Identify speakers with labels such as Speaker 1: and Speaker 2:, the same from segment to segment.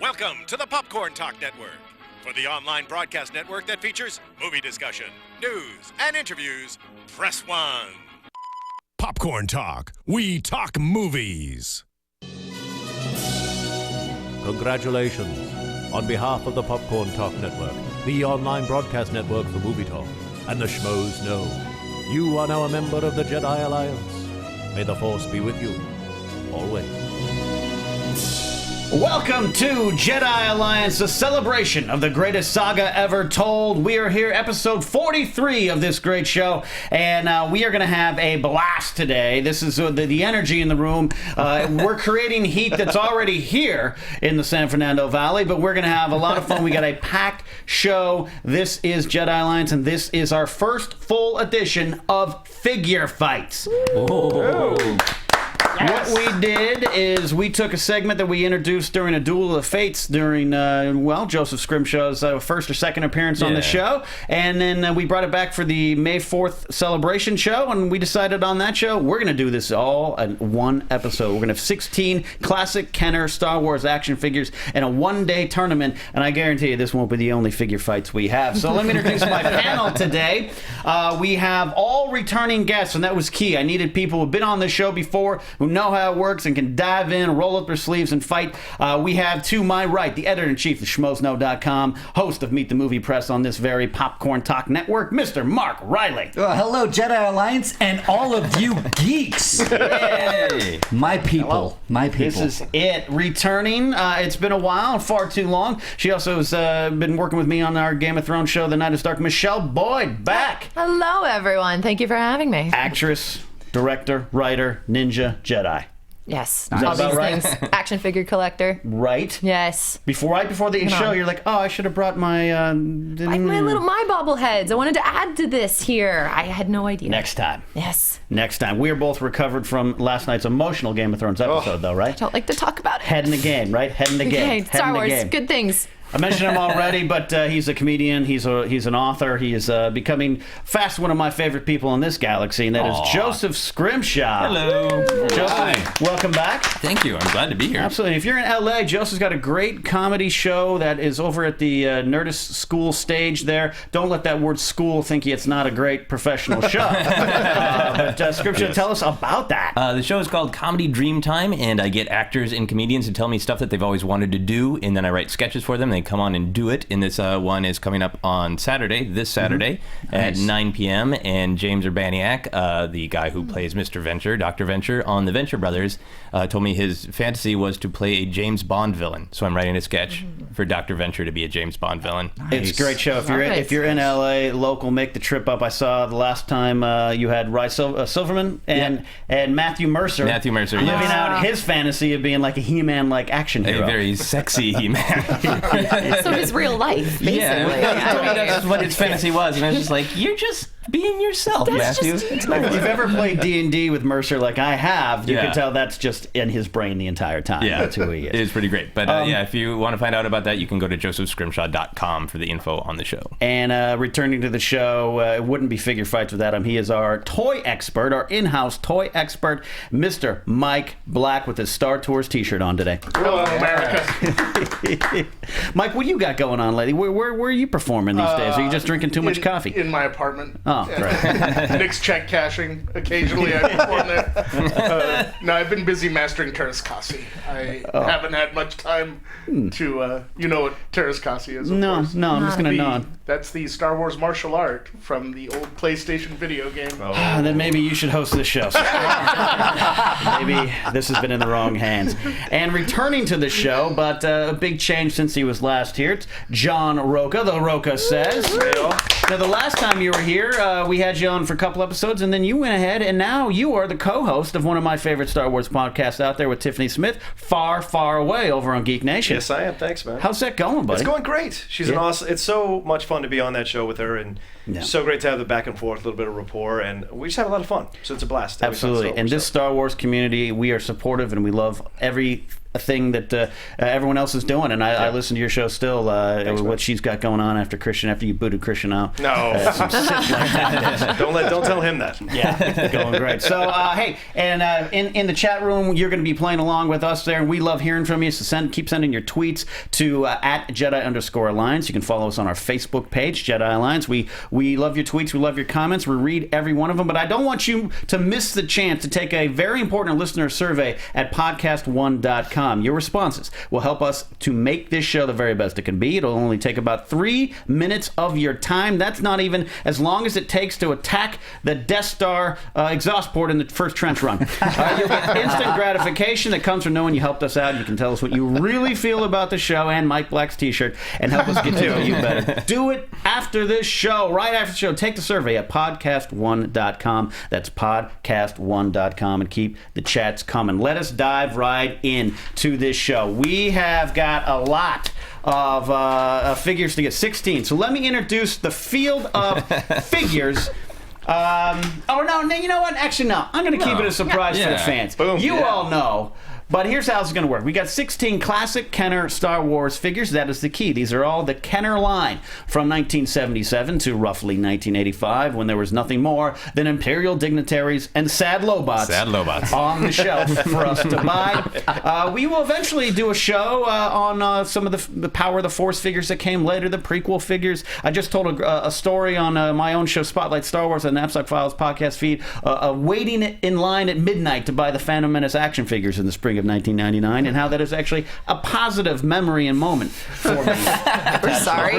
Speaker 1: Welcome to the Popcorn Talk Network, for the online broadcast network that features movie discussion, news, and interviews. Press 1. Popcorn Talk. We talk movies.
Speaker 2: Congratulations. On behalf of the Popcorn Talk Network, the online broadcast network for movie talk, and the Schmoes Know, you are now a member of the Jedi Alliance. May the Force be with you, always.
Speaker 3: Welcome to Jedi Alliance, a celebration of the greatest saga ever told. We are here, episode 43 of this great show, and we are going to have a blast today. This is the energy in the room. We're creating heat that's already here in the San Fernando Valley, but we're going to have a lot of fun. We got a packed show. This is Jedi Alliance, and this is our first full edition of Figure Fights.
Speaker 4: Oh.
Speaker 3: Yes. What we did is we took a segment that we introduced during a Duel of the Fates during, Joseph Scrimshaw's first or second appearance on the show. And then we brought it back for the May 4th celebration show. And we decided on that show, we're going to do this all in one episode. We're going to have 16 classic Kenner Star Wars action figures in a one-day tournament. And I guarantee you this won't be the only figure fights we have. So let me introduce my panel today. We have all returning guests, and that was key. I needed people who've been on the show before, who know how it works and can dive in, roll up their sleeves, and fight. We have to my right, the editor-in-chief of SchmoesKnow.com, host of Meet the Movie Press on this very Popcorn Talk Network, Mr. Mark Riley.
Speaker 5: Hello, Jedi Alliance, and all of you geeks.
Speaker 3: Yay.
Speaker 5: My people. Hello. My people.
Speaker 3: This is it. Returning. It's been a while, far too long. She also has been working with me on our Game of Thrones show, The Night is Dark. Michelle Boyd, back.
Speaker 6: Hello, everyone. Thank you for having me.
Speaker 3: Actress, director, writer, ninja, Jedi.
Speaker 6: Yes,
Speaker 3: all
Speaker 6: these
Speaker 3: right?
Speaker 6: things. Action figure collector.
Speaker 3: Right.
Speaker 6: Yes.
Speaker 3: Before the show, you're like, oh, I should have brought my
Speaker 6: my bobbleheads. I wanted to add to this here. I had no idea.
Speaker 3: Next time.
Speaker 6: Yes.
Speaker 3: Next time. We are both recovered from last night's emotional Game of Thrones episode, though, right?
Speaker 6: I don't like to talk about it.
Speaker 3: Head in the game, right? Head in the game.
Speaker 6: Okay, Star Wars, good things.
Speaker 3: I mentioned him already, but he's a comedian. He's an author. He is becoming fast one of my favorite people in this galaxy, and that is Joseph Scrimshaw.
Speaker 4: Hello.
Speaker 3: Joseph,
Speaker 4: Hi.
Speaker 3: welcome back.
Speaker 4: Thank you. I'm glad to be here.
Speaker 3: Absolutely. If you're in LA, Joseph's got a great comedy show that is over at the Nerdist School stage there. Don't let that word school think it's not a great professional show. But Scrimshaw, tell us about that.
Speaker 4: The show is called Comedy Dreamtime, and I get actors and comedians to tell me stuff that they've always wanted to do, and then I write sketches for them. They come on and do it, and this one is coming up on this Saturday at 9 p.m. And James Urbaniak, the guy who plays Mr. Venture, Dr. Venture on the Venture Brothers, told me his fantasy was to play a James Bond villain. So I'm writing a sketch for Dr. Venture to be a James Bond villain.
Speaker 3: Nice. It's a great show. If you're in LA, local, make the trip up. I saw the last time you had Rye Silverman and Matthew Mercer.
Speaker 4: Living
Speaker 3: out his fantasy of being like a He-Man like action hero.
Speaker 4: A very sexy He-Man.
Speaker 6: So his real life, basically.
Speaker 4: Yeah, that's what his fantasy was, and I was just like, you're just being yourself, Matthew.
Speaker 3: If you've ever played D&D with Mercer like I have, you can tell that's just in his brain the entire time.
Speaker 4: Yeah,
Speaker 3: that's who he is.
Speaker 4: It is pretty great. But if you want to find out about that, you can go to josephscrimshaw.com for the info on the show.
Speaker 3: And returning to the show, it wouldn't be Figure Fights without him. He is our toy expert, our in-house toy expert, Mr. Mike Black, with his Star Tours t-shirt on today.
Speaker 7: Hello, America.
Speaker 3: Mike, what do you got going on lately? Where are you performing these days? Are you just drinking too much coffee?
Speaker 7: In my apartment.
Speaker 3: Oh, great.
Speaker 7: Nick's check cashing. Occasionally I perform there. No, I've been busy mastering Terraskasi. I haven't had much time to, you know what Terraskasi is, of course.
Speaker 3: No, I'm just going to nod.
Speaker 7: That's the Star Wars martial art from the old PlayStation video game.
Speaker 3: Then maybe you should host this show. Maybe this has been in the wrong hands. And returning to the show, but a big change since he was last here, it's John Roca. The Roca says. Now, the last time you were here, we had you on for a couple episodes, and then you went ahead, and now you are the co-host of one of my favorite Star Wars podcasts out there with Tiffany Smith, Far, Far Away, over on Geek Nation.
Speaker 8: Yes, I am. Thanks, man.
Speaker 3: How's that going, buddy?
Speaker 8: It's going great. She's an awesome. It's so much fun to be on that show with her, and so great to have the back and forth, a little bit of rapport, and we just have a lot of fun. So it's a blast.
Speaker 3: Absolutely. And this Star Wars community, we are supportive, and we love every thing that everyone else is doing, and I listen to your show still. What she's got going on after you booted Christian out.
Speaker 8: No,
Speaker 3: some shit like that.
Speaker 8: don't tell him that.
Speaker 3: Yeah, going great. So hey, and in the chat room, you're going to be playing along with us there, and we love hearing from you. So keep sending your tweets to at Jedi_Alliance. You can follow us on our Facebook page, Jedi Alliance. We love your tweets. We love your comments. We read every one of them. But I don't want you to miss the chance to take a very important listener survey at podcast1.com. Your responses will help us to make this show the very best it can be. It'll only take about 3 minutes of your time. That's not even as long as it takes to attack the Death Star exhaust port in the first trench run. You'll get instant gratification that comes from knowing you helped us out. You can tell us what you really feel about the show and Mike Black's t-shirt and help us get to know you better. Do it after this show, right after the show. Take the survey at podcast1.com. That's podcast1.com, and keep the chats coming. Let us dive right in to this show. We have got a lot of figures to get, 16. So let me introduce the field of figures. No, you know what? Actually, no. I'm going to keep it a surprise for the fans.
Speaker 8: Boom.
Speaker 3: You all know. But here's how it's going to work. We got 16 classic Kenner Star Wars figures. That is the key. These are all the Kenner line from 1977 to roughly 1985, when there was nothing more than Imperial dignitaries and sad lobots on the shelf for us to buy. We will eventually do a show on some of the Power of the Force figures that came later, the prequel figures. I just told a story on my own show, Spotlight Star Wars, on the Napzok Files podcast feed, waiting in line at midnight to buy the Phantom Menace action figures in the spring of 1999, and how that is actually a positive memory and moment for me.
Speaker 6: We're sorry.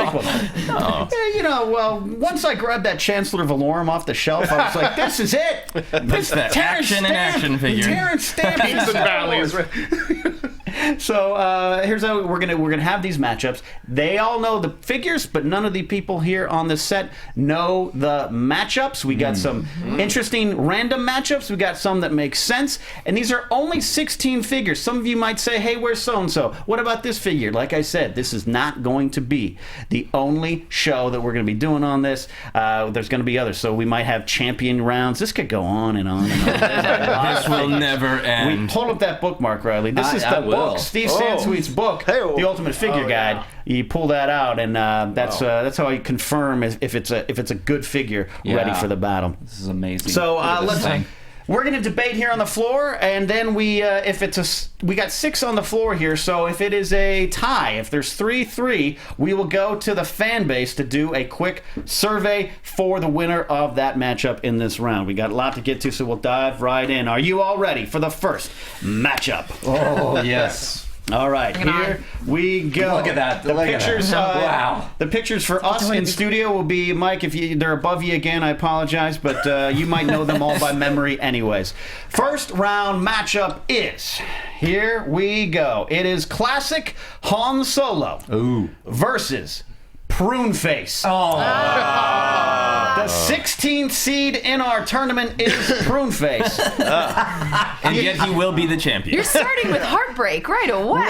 Speaker 3: Well, once I grabbed that Chancellor Valorum off the shelf, I was like, this is it.
Speaker 4: This that action figure.
Speaker 3: Terrence Stamp.
Speaker 7: Peaks and valleys.
Speaker 3: So here's how we're gonna have these matchups. They all know the figures, but none of the people here on this set know the matchups. We got some interesting random matchups. We got some that make sense, and these are only 16 figures. Some of you might say, "Hey, where's so and so? What about this figure?" Like I said, this is not going to be the only show that we're going to be doing on this. There's going to be others, so we might have champion rounds. This could go on and on and on.
Speaker 4: This will never end.
Speaker 3: We pull up that bookmark, Riley. This is the book. Steve Sansweet's book, The Ultimate Figure Guide. You pull that out, and that's how you confirm if it's a good figure ready for the battle.
Speaker 5: This is amazing.
Speaker 3: So we're going to debate here on the floor, and then we got 6 on the floor here. So if it is a tie, if there's 3-3, we will go to the fan base to do a quick survey for the winner of that matchup in this round. We got a lot to get to, so we'll dive right in. Are you all ready for the first matchup?
Speaker 5: Oh, yes.
Speaker 3: All right, here we go.
Speaker 5: Look at that.
Speaker 3: The pictures.
Speaker 5: Wow.
Speaker 3: The pictures for us in studio will be, Mike, if they're above you again, I apologize, but you might know them all by memory anyways. First round matchup is, here we go. It is classic Han Solo versus Prune Face. The 16th seed in our tournament is Prune Face.
Speaker 4: And yet he will be the champion.
Speaker 6: You're starting with heartbreak right away.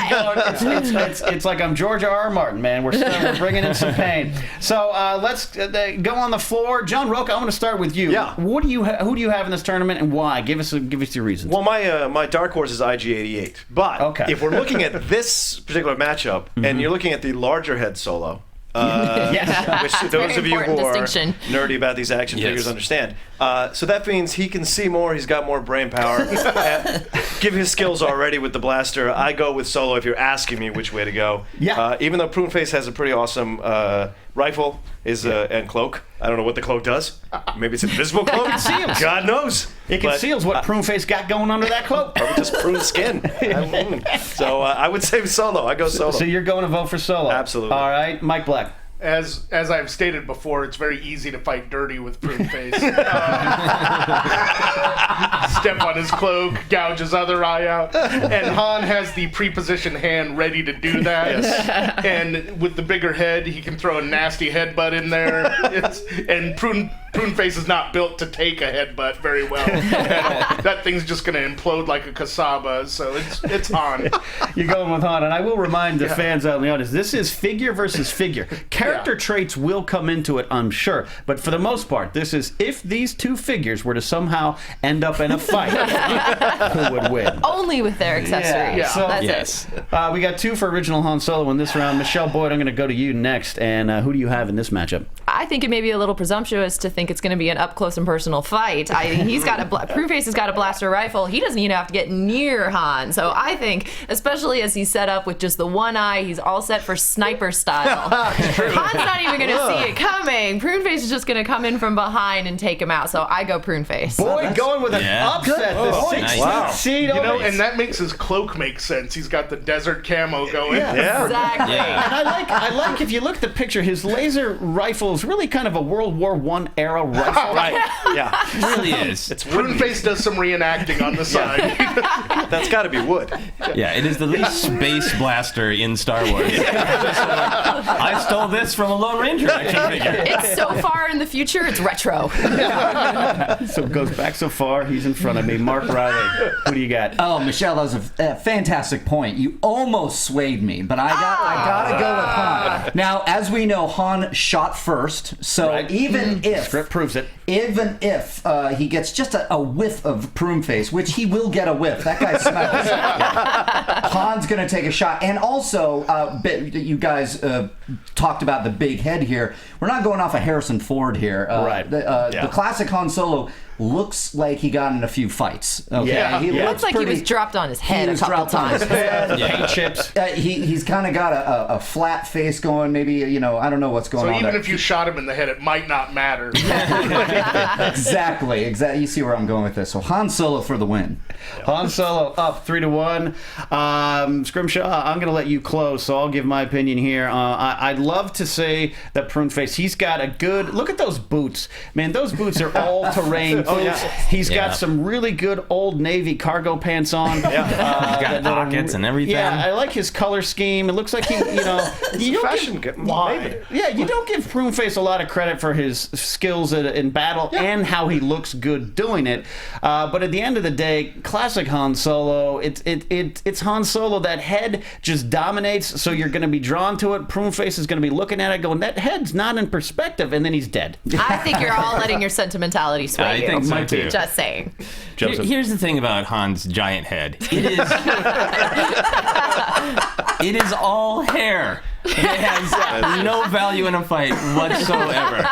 Speaker 3: It's like I'm George R.R. Martin, man. We're bringing in some pain. So let's go on the floor. John Roca, I want to start with you.
Speaker 8: Yeah.
Speaker 3: Who do you have in this tournament, and why? Give us your reasons.
Speaker 8: Well, my dark horse is IG-88. But if we're looking at this particular matchup, and you're looking at the larger head Solo, which those of you who are nerdy about these action figures understand. So that means he can see more, he's got more brain power. Given his skills already with the blaster, I go with Solo if you're asking me which way to go. Even though Prune Face has a pretty awesome rifle and cloak. I don't know what the cloak does. Maybe it's an invisible cloak.
Speaker 3: It conceals.
Speaker 8: God knows.
Speaker 3: It conceals what Prune Face got going under that cloak.
Speaker 8: Probably just prune skin. So I would say Solo. I go Solo.
Speaker 3: So you're going to vote for Solo?
Speaker 8: Absolutely.
Speaker 3: All right, Mike Black.
Speaker 7: As I've stated before, it's very easy to fight dirty with Prune Face. Step on his cloak, gouge his other eye out, and Han has the pre-positioned hand ready to do that. And with the bigger head, he can throw a nasty headbutt in there. And Prune Pruneface is not built to take a headbutt very well. That thing's just going to implode like a cassava, so it's Han.
Speaker 3: You're going with Han, and I will remind the fans out in the audience, this is figure versus figure. Character traits will come into it, I'm sure, but for the most part, this is if these two figures were to somehow end up in a fight, who would win?
Speaker 6: Only with their accessories.
Speaker 3: Yeah. So,
Speaker 6: That's it.
Speaker 3: We got 2 for original Han Solo in this round. Michelle Boyd, I'm going to go to you next, and who do you have in this matchup?
Speaker 6: I think it may be a little presumptuous to think it's going to be an up close and personal fight. He's got Pruneface has got a blaster rifle. He doesn't even have to get near Han. So I think, especially as he's set up with just the one eye, he's all set for sniper style. Han's not even going to see it coming. Pruneface is just going to come in from behind and take him out. So I go Pruneface.
Speaker 3: Boy, going with an upset.
Speaker 8: Wow.
Speaker 3: Seed
Speaker 7: and that makes his cloak make sense. He's got the desert camo going.
Speaker 8: Yeah.
Speaker 6: Exactly.
Speaker 3: And I like if you look at the picture, his laser rifle is really kind of a World War I era rifle.
Speaker 8: Right. Yeah.
Speaker 4: It really is.
Speaker 8: It's wooden.
Speaker 7: Pruneface does some reenacting on the side.
Speaker 8: That's got to be wood.
Speaker 4: Yeah, it is the least space blaster in Star Wars. I stole this from a Lone Ranger action figure.
Speaker 6: It's so far in the future, it's retro.
Speaker 3: So it goes back so far, he's in front of me. Mark Riley, who do you got?
Speaker 5: Oh, Michelle, that was a fantastic point. You almost swayed me, but I gotta go with Han. Now, as we know, Han shot first, so even if
Speaker 3: Script proves it.
Speaker 5: Even if he gets just a whiff of Pruneface, which he will get a whiff, that guy smells. Han's going to take a shot. And also, you guys talked about the big head here. We're not going off of Harrison Ford here.
Speaker 3: Right.
Speaker 5: The classic Han Solo looks like he got in a few fights. Okay?
Speaker 3: Yeah.
Speaker 5: He
Speaker 6: Looks like he was dropped on his head a couple times.
Speaker 3: Paint chips.
Speaker 5: He's kind of got a flat face going. Maybe, I don't know what's going
Speaker 7: So
Speaker 5: on
Speaker 7: even
Speaker 5: there.
Speaker 7: if you shot him in the head, it might not matter.
Speaker 5: Exactly. You see where I'm going with this. So Han Solo for the win.
Speaker 3: Han Solo up 3-1. Scrimshaw, I'm going to let you close, so I'll give my opinion here. I'd love to say that Pruneface, he's got a good look at those boots. Man, those boots are all-terrain boots. He's got some really good Old Navy cargo pants on.
Speaker 4: He's got pockets and everything.
Speaker 3: Yeah, I like his color scheme. It looks like you don't
Speaker 8: fashion.
Speaker 3: you don't give Pruneface a lot of credit for his skills in battle and how he looks good doing it. But at the end of the day, classic Han Solo. It's Han Solo. That head just dominates. So you're going to be drawn to it. Pruneface is going to be looking at it, going, "That head's not in perspective," and then he's dead.
Speaker 6: I think you're all letting your sentimentality sway
Speaker 4: I
Speaker 6: you.
Speaker 4: think so too.
Speaker 6: Just saying.
Speaker 4: Here's the thing about Han's giant head. It is all hair. It has no value in a fight whatsoever.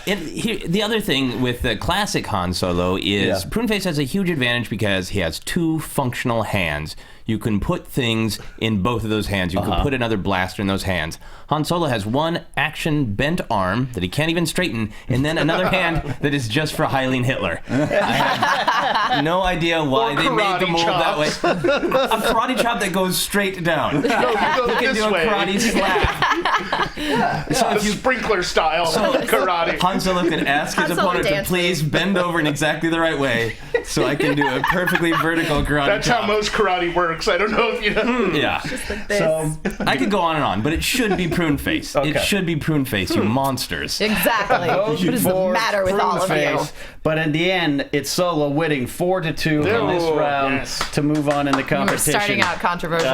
Speaker 4: The other thing with the classic Han Solo is Pruneface has a huge advantage because he has 2 functional hands. You can put things in both of those hands. You can put another blaster in those hands. Han Solo has one action bent arm that he can't even straighten, and then another hand that is just for Heiligen Hitler. I have no idea why they made the mold that way. A karate chop that goes straight down.
Speaker 7: You can
Speaker 4: do a karate slap.
Speaker 7: So if you sprinkler style karate.
Speaker 4: Han Solo can ask his opponent to please bend over in exactly the right way so I can do a perfectly vertical karate
Speaker 7: That's
Speaker 4: chop.
Speaker 7: how most karate works. I don't know if you know.
Speaker 4: Yeah.
Speaker 6: Just like this.
Speaker 3: So
Speaker 4: I could go on and on, but it should be Pruneface.
Speaker 3: Okay.
Speaker 4: It should be Pruneface, you monsters.
Speaker 6: Exactly. What is the
Speaker 3: for
Speaker 6: matter with all of you?
Speaker 3: Pruneface. But in the end, it's Solo winning 4-2 in this round to move on in the competition.
Speaker 6: We're starting out controversial.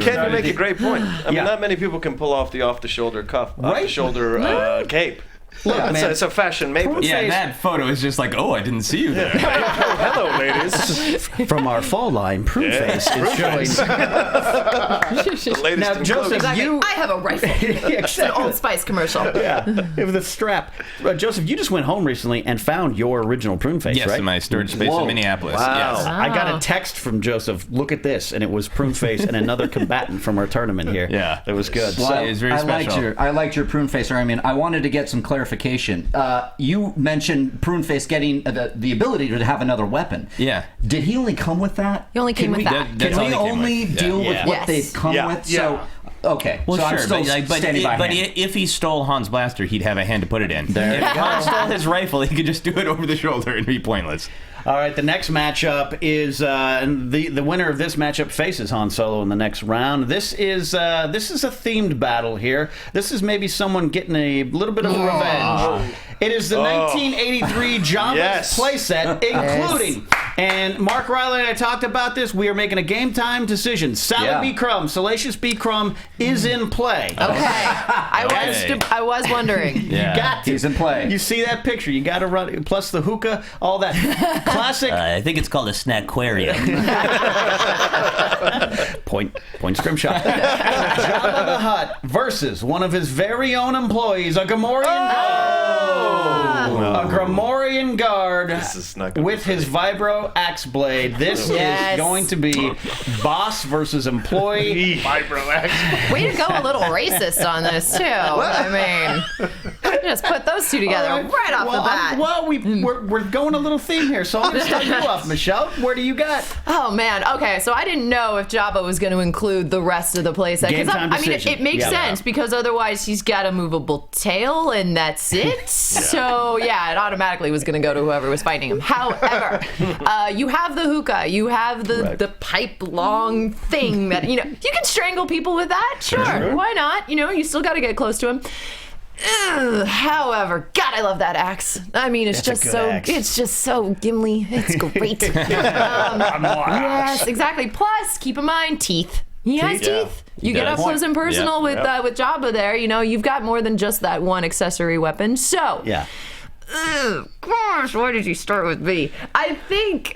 Speaker 8: Ken, you make a great point. I mean, not many people can pull off the off-the-shoulder cuff, off-the-shoulder cape.
Speaker 3: Look, man,
Speaker 8: it's a fashion maple.
Speaker 4: Yeah, that photo is just like, oh, I didn't see you there.
Speaker 8: Hello, ladies.
Speaker 3: From our fall line, Pruneface is showing.
Speaker 8: The latest
Speaker 3: Now,
Speaker 8: in
Speaker 3: Joseph,
Speaker 8: clothing.
Speaker 6: I have a rifle. It's an Old Spice commercial.
Speaker 3: Yeah, with a strap. Joseph, you just went home recently and found your original Pruneface,
Speaker 4: Yes,
Speaker 3: right?
Speaker 4: in my storage space in Minneapolis.
Speaker 8: Wow.
Speaker 4: Yes.
Speaker 3: I got a text from Joseph, look at this, and it was Pruneface and another combatant from our tournament here.
Speaker 4: Yeah.
Speaker 3: It was good.
Speaker 5: Well,
Speaker 4: It is very special.
Speaker 5: I liked your Pruneface. I mean, I wanted to get some clarification. You mentioned Pruneface getting the ability to have another weapon.
Speaker 4: Yeah.
Speaker 5: Did he only come with that?
Speaker 6: He only came with that.
Speaker 5: Can
Speaker 4: That's all
Speaker 5: we
Speaker 4: he came
Speaker 5: only
Speaker 4: with.
Speaker 5: deal
Speaker 4: Yeah.
Speaker 5: with what
Speaker 6: Yes.
Speaker 5: they've come with? So, okay.
Speaker 4: Well,
Speaker 5: so
Speaker 4: sure,
Speaker 5: I'm still standing by
Speaker 4: but
Speaker 5: hand.
Speaker 4: if he stole Han's blaster, he'd have a hand to put it in.
Speaker 3: There
Speaker 4: if
Speaker 3: you go.
Speaker 4: Han stole his rifle, he could just do it over the shoulder and be pointless.
Speaker 3: All right, the next matchup is the winner of this matchup faces Han Solo in the next round. This is a themed battle here. This is maybe someone getting a little bit of revenge. It is the 1983 Jabba's playset, including, and Mark Riley and I talked about this, we are making a game time decision. Sally B. Crumb, Salacious B. Crumb is in play.
Speaker 6: Okay. I was wondering.
Speaker 3: You got to.
Speaker 5: He's in play.
Speaker 3: You see that picture. You got to run, plus the hookah, all that. Classic.
Speaker 4: I think it's called a snackquarium.
Speaker 3: Point scrimshaw. Jabba the Hutt versus one of his very own employees, a Gamorrean guard. A Gamorrean guard with his vibro axe blade. This is going to be boss versus employee.
Speaker 7: Vibro axe.
Speaker 6: Way to go a little racist on this, too. I mean, just put those two together right off the bat.
Speaker 3: We're going a little theme here, so I'm going to start you off, Michelle. Where do you got?
Speaker 6: Oh, man. Okay, so I didn't know if Jabba was going to include the rest of the playset. I mean, it makes sense because otherwise he's got a movable tail and that's it. So, yeah, it automatically was going to go to whoever was fighting him. However, you have the hookah. You have the pipe-long thing that, you can strangle people with that. Sure. Why not? You still got to get close to him. However, God, I love that axe. I mean, it's just so Gimli. It's great. Yes, exactly. Plus, keep in mind, teeth. He has teeth. You get up close and personal with Jabba there. You've got more than just that one accessory weapon. So, gosh, why did you start with me? I think.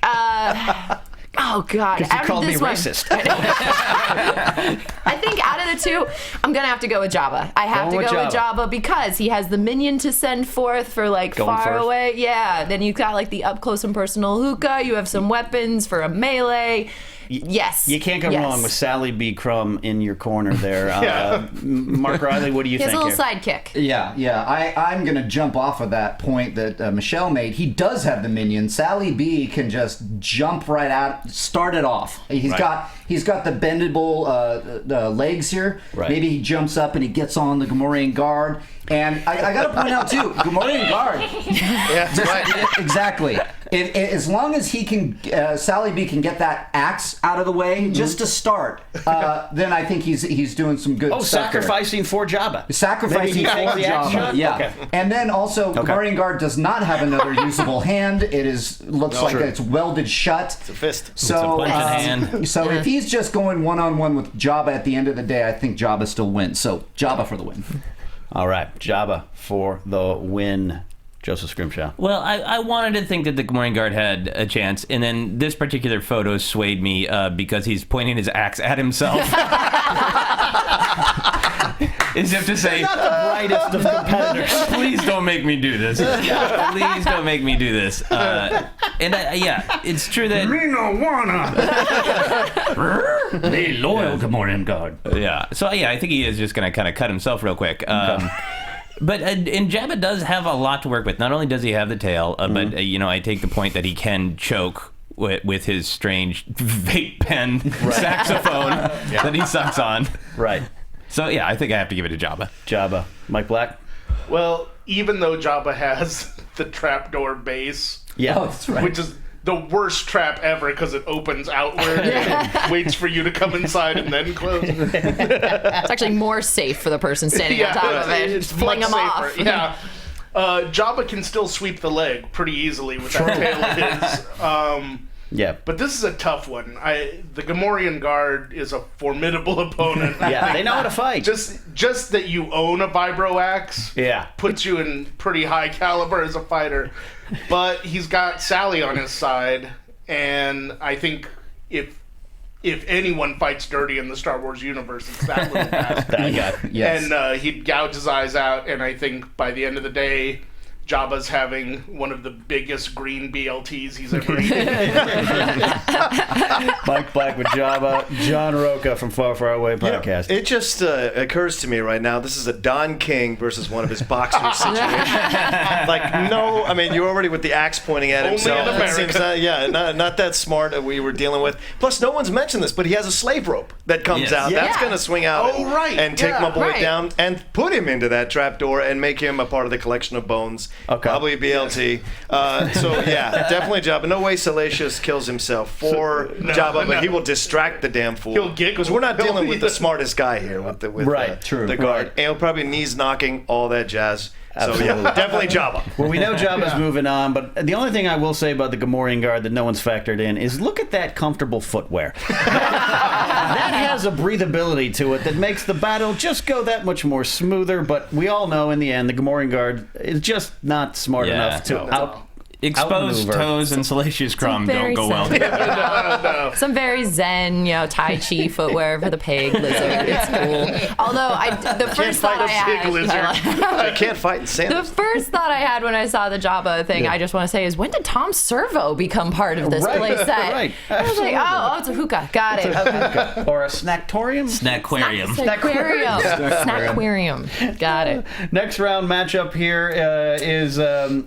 Speaker 6: Oh, God.
Speaker 3: Because you called me racist.
Speaker 6: I think out of the two, I'm going to have to go with Jabba. I have to go with Jabba because he has the minion to send forth for, far away. Yeah. Then you've got, the up-close and personal hookah. You have some weapons for a melee. Yes.
Speaker 3: You can't go wrong with Sally B. Crumb in your corner there. Mark Riley, what do you think?
Speaker 6: He has a little sidekick.
Speaker 5: Yeah. I'm going to jump off of that point that Michelle made. He does have the minion. Sally B can just jump right out, start it off. He's got the bendable legs here. Right. Maybe he jumps up and he gets on the Gamorrean guard. And I got to point out, too, Gamorrean guard. Exactly. As long as he can, Sally B can get that axe out of the way, just to start, then I think he's doing some good stuff.
Speaker 3: Sacrificing for Jabba.
Speaker 5: Sacrificing for Jabba, yeah. Okay. And then also, Gamorrean guard does not have another usable hand. It looks like it's welded shut.
Speaker 8: It's a fist.
Speaker 5: So, so if he's just going one-on-one with Jabba at the end of the day, I think Jabba still wins. So, Jabba for the win.
Speaker 3: All right, Jabba for the win. Joseph Scrimshaw.
Speaker 4: Well, I wanted to think that the Gamorrean guard had a chance, and then this particular photo swayed me because he's pointing his axe at himself. As if to say,
Speaker 3: not the brightest of competitors.
Speaker 4: Please don't make me do this. Please don't make me do this. It's true that...
Speaker 3: Me no wanna. The loyal Gamorrean guard.
Speaker 4: Yeah. So, I think he is just going to kind of cut himself real quick. But and Jabba does have a lot to work with. Not only does he have the tail, but I take the point that he can choke with his strange vape pen saxophone that he sucks on.
Speaker 3: Right.
Speaker 4: So I think I have to give it to Jabba.
Speaker 3: Jabba. Mike Black?
Speaker 7: Well, even though Jabba has the trapdoor base,
Speaker 5: that's right.
Speaker 7: which is the worst trap ever because it opens outward and waits for you to come inside and then close.
Speaker 6: It's actually more safe for the person standing on top of it.
Speaker 7: It's
Speaker 6: fling them off.
Speaker 7: Yeah. Jabba can still sweep the leg pretty easily with that tail of his. But this is a tough one. The Gamorrean guard is a formidable opponent.
Speaker 3: They know how to fight.
Speaker 7: Just that you own a vibro axe puts you in pretty high caliber as a fighter. But he's got Sally on his side, and I think if anyone fights dirty in the Star Wars universe, it's that little bastard. And he'd gouge his eyes out, and I think by the end of the day, Jabba's having one of the biggest green BLTs he's ever eaten.
Speaker 3: Mike Black with Jabba. John Roca from Far Far Away podcast.
Speaker 8: It just occurs to me right now, this is a Don King versus one of his boxers situation. You're already with the axe pointing at himself.
Speaker 7: Only in America.
Speaker 8: Not that smart we were dealing with. Plus, no one's mentioned this, but he has a slave rope that comes out. That's going to swing out and take my boy down and put him into that trapdoor and make him a part of the collection of bones probably BLT. So yeah, definitely Jabba. No way Salacious kills himself for Jabba, but he will distract the damn fool.
Speaker 7: He'll giggle.
Speaker 8: Because we're not dealing with the smartest guy here with the guard. And he'll probably knees knocking, all that jazz. Absolutely. So yeah, definitely Jabba.
Speaker 3: Well, we know Jabba's moving on, but the only thing I will say about the Gamorrean guard that no one's factored in is look at that comfortable footwear. That has a breathability to it that makes the battle just go that much more smoother, but we all know in the end the Gamorrean guard is just not smart enough to
Speaker 4: exposed toes and salacious crumb don't go well together.
Speaker 6: Some very zen, Tai Chi footwear for the pig lizard. It's cool. Although the first thought I had,
Speaker 8: I can't fight in sandals.
Speaker 6: The first thought I had when I saw the Jabba thing, I just want to say, is when did Tom Servo become part of this play set?
Speaker 3: Right.
Speaker 6: I was like, oh, it's a hookah. Got it. Okay.
Speaker 3: Or a snacktorium?
Speaker 4: Snackquarium.
Speaker 6: Snackquarium. Got it.
Speaker 3: Next round matchup here is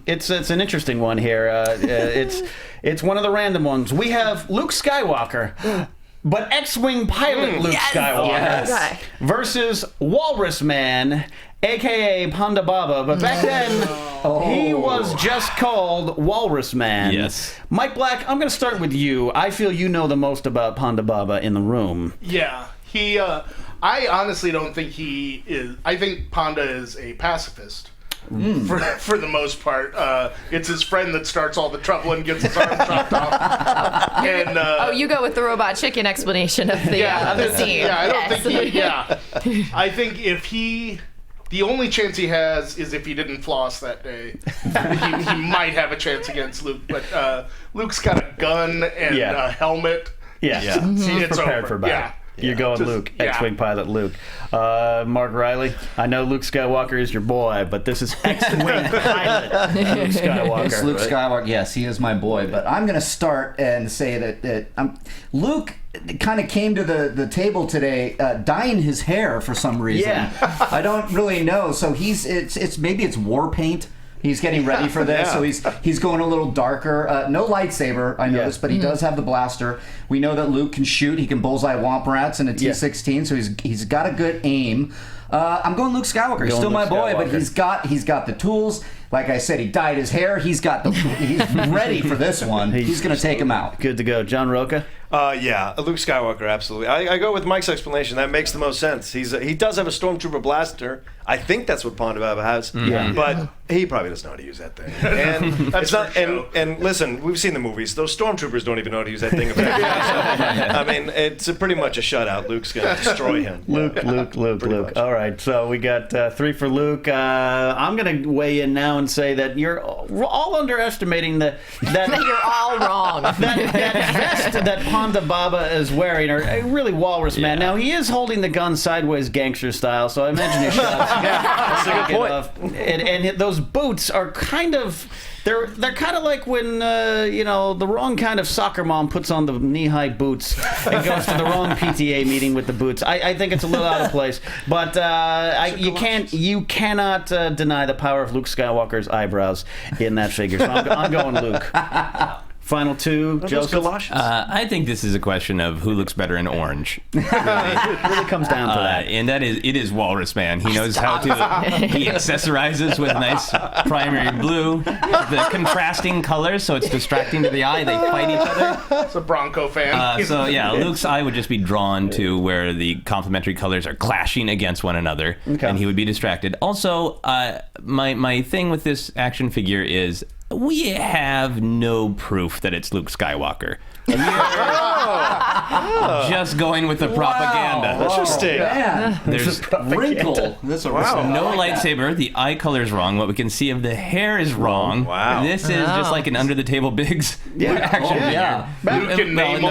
Speaker 3: it's an interesting one here. It's one of the random ones. We have Luke Skywalker, but X-Wing pilot Luke Skywalker versus Walrus Man, a.k.a. Ponda Baba, but back then he was just called Walrus Man.
Speaker 4: Yes.
Speaker 3: Mike Black, I'm going to start with you. I feel you know the most about Ponda Baba in the room.
Speaker 7: Yeah, I honestly don't think he is. I think Ponda is a pacifist. For the most part, it's his friend that starts all the trouble and gets his arm chopped off. And
Speaker 6: you go with the robot chicken explanation of the scene.
Speaker 7: Yeah, I don't think I think the only chance he has is if he didn't floss that day. he might have a chance against Luke, but Luke's got a gun and a helmet.
Speaker 3: Yeah. He's prepared for battle. You're going Luke, X-Wing pilot Luke. Mark Riley, I know Luke Skywalker is your boy, but this is X-Wing pilot Luke Skywalker.
Speaker 5: It's Luke Skywalker, yes, he is my boy. But I'm going to start and say that Luke kind of came to the table today dyeing his hair for some reason. Yeah. I don't really know. So maybe it's war paint. He's getting ready for this, so he's going a little darker. No lightsaber, I noticed, but he does have the blaster. We know that Luke can shoot. He can bullseye womp rats in a T-16, so he's got a good aim. I'm going Luke Skywalker. He's still my boy, but he's got the tools. Like I said, he dyed his hair. He's ready for this one. He's going to take him out.
Speaker 3: Good to go. John Roca?
Speaker 8: Luke Skywalker, absolutely. I go with Mike's explanation. That makes the most sense. He does have a Stormtrooper blaster. I think that's what Ponda Baba has. But he probably doesn't know how to use that thing. And it's not. And listen, we've seen the movies. Those Stormtroopers don't even know how to use that thing. I mean, it's pretty much a shutout. Luke's going to destroy him.
Speaker 3: Luke. All right, so we got 3 for Luke. I'm going to weigh in now and say that you're all underestimating that
Speaker 6: you're all wrong.
Speaker 3: That vest that Ponda Baba is wearing are really Walrus Man. Now he is holding the gun sideways, gangster style. So I imagine his shots.
Speaker 8: That's a good point.
Speaker 3: And those boots are kind of. They're kind of like when the wrong kind of soccer mom puts on the knee-high boots and goes to the wrong PTA meeting with the boots. I think it's a little out of place, but you cannot deny the power of Luke Skywalker's eyebrows in that figure. So I'm going Luke. Final 2, Joseph.
Speaker 4: I think this is a question of who looks better in orange.
Speaker 3: It really comes down to that.
Speaker 4: And it is Walrus Man. He knows how to. He accessorizes with nice primary blue, the contrasting colors, so it's distracting to the eye. They fight each other.
Speaker 7: It's a Bronco fan.
Speaker 4: Luke's eye would just be drawn to where the complementary colors are clashing against one another, and he would be distracted. Also, my thing with this action figure is, we have no proof that it's Luke Skywalker. Just going with the propaganda.
Speaker 8: Interesting.
Speaker 4: There's
Speaker 5: wrinkle.
Speaker 4: No lightsaber. The eye color is wrong. What we can see of the hair is wrong.
Speaker 8: Wow.
Speaker 4: This is just like an under the table Biggs action figure.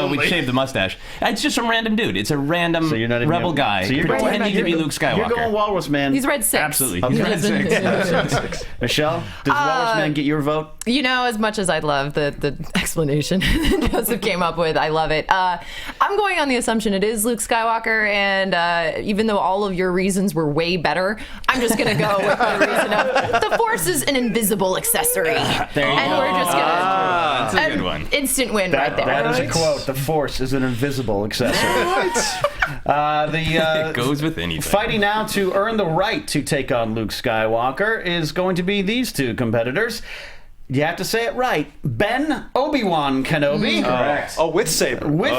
Speaker 4: We'd shave the mustache. It's just some random dude. It's a random rebel guy pretending to be Luke Skywalker.
Speaker 3: You're going Walrus Man.
Speaker 6: He's red 6.
Speaker 4: Absolutely. He's red 6.
Speaker 3: Michelle, does Walrus Man get your vote?
Speaker 6: As much as I'd love the explanation Joseph came up with, I love it. I'm going on the assumption it is Luke Skywalker, and even though all of your reasons were way better, I'm just going to go with the reason of the Force is an invisible accessory. We're just going to...
Speaker 4: That's a good one.
Speaker 6: Instant win right there.
Speaker 3: That is a quote. The Force is an invisible accessory.
Speaker 4: It goes with anything.
Speaker 3: Fighting now to earn the right to take on Luke Skywalker is going to be these two competitors. You have to say it right. Ben Obi-Wan Kenobi.
Speaker 5: Correct.
Speaker 8: With saber.
Speaker 3: With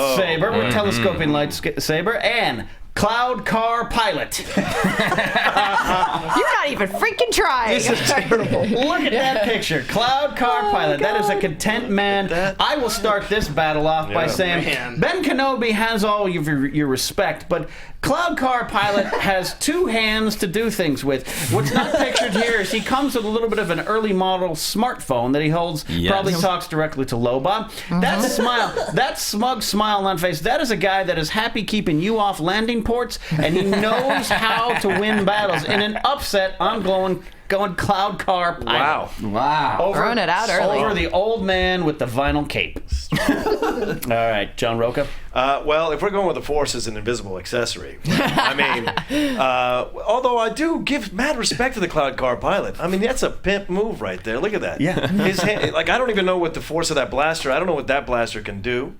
Speaker 3: telescoping lightsaber, and Cloud Car Pilot.
Speaker 6: You're not even freaking trying.
Speaker 8: This is terrible.
Speaker 3: Look at that picture. Cloud Car Pilot. That is a content man. I will start this battle off by saying Ben Kenobi has all your respect, but Cloud Car Pilot has two hands to do things with. What's not pictured here is he comes with a little bit of an early model smartphone that he holds, probably talks directly to Loba. That smile, that smug smile on that face, that is a guy that is happy keeping you off landing ports, and he knows how to win battles. In an upset, I'm going Cloud Car Pilot.
Speaker 5: Wow.
Speaker 6: Throwing it out early.
Speaker 3: Over the old man with the vinyl cape. All right, John Roca.
Speaker 8: Well, if we're going with the Force as an invisible accessory, I mean, although I do give mad respect to the Cloud Car Pilot. I mean, that's a pimp move right there. Look at that.
Speaker 3: Yeah.
Speaker 8: His hand, like, I don't even know what the force of that blaster. I don't know what that blaster can do.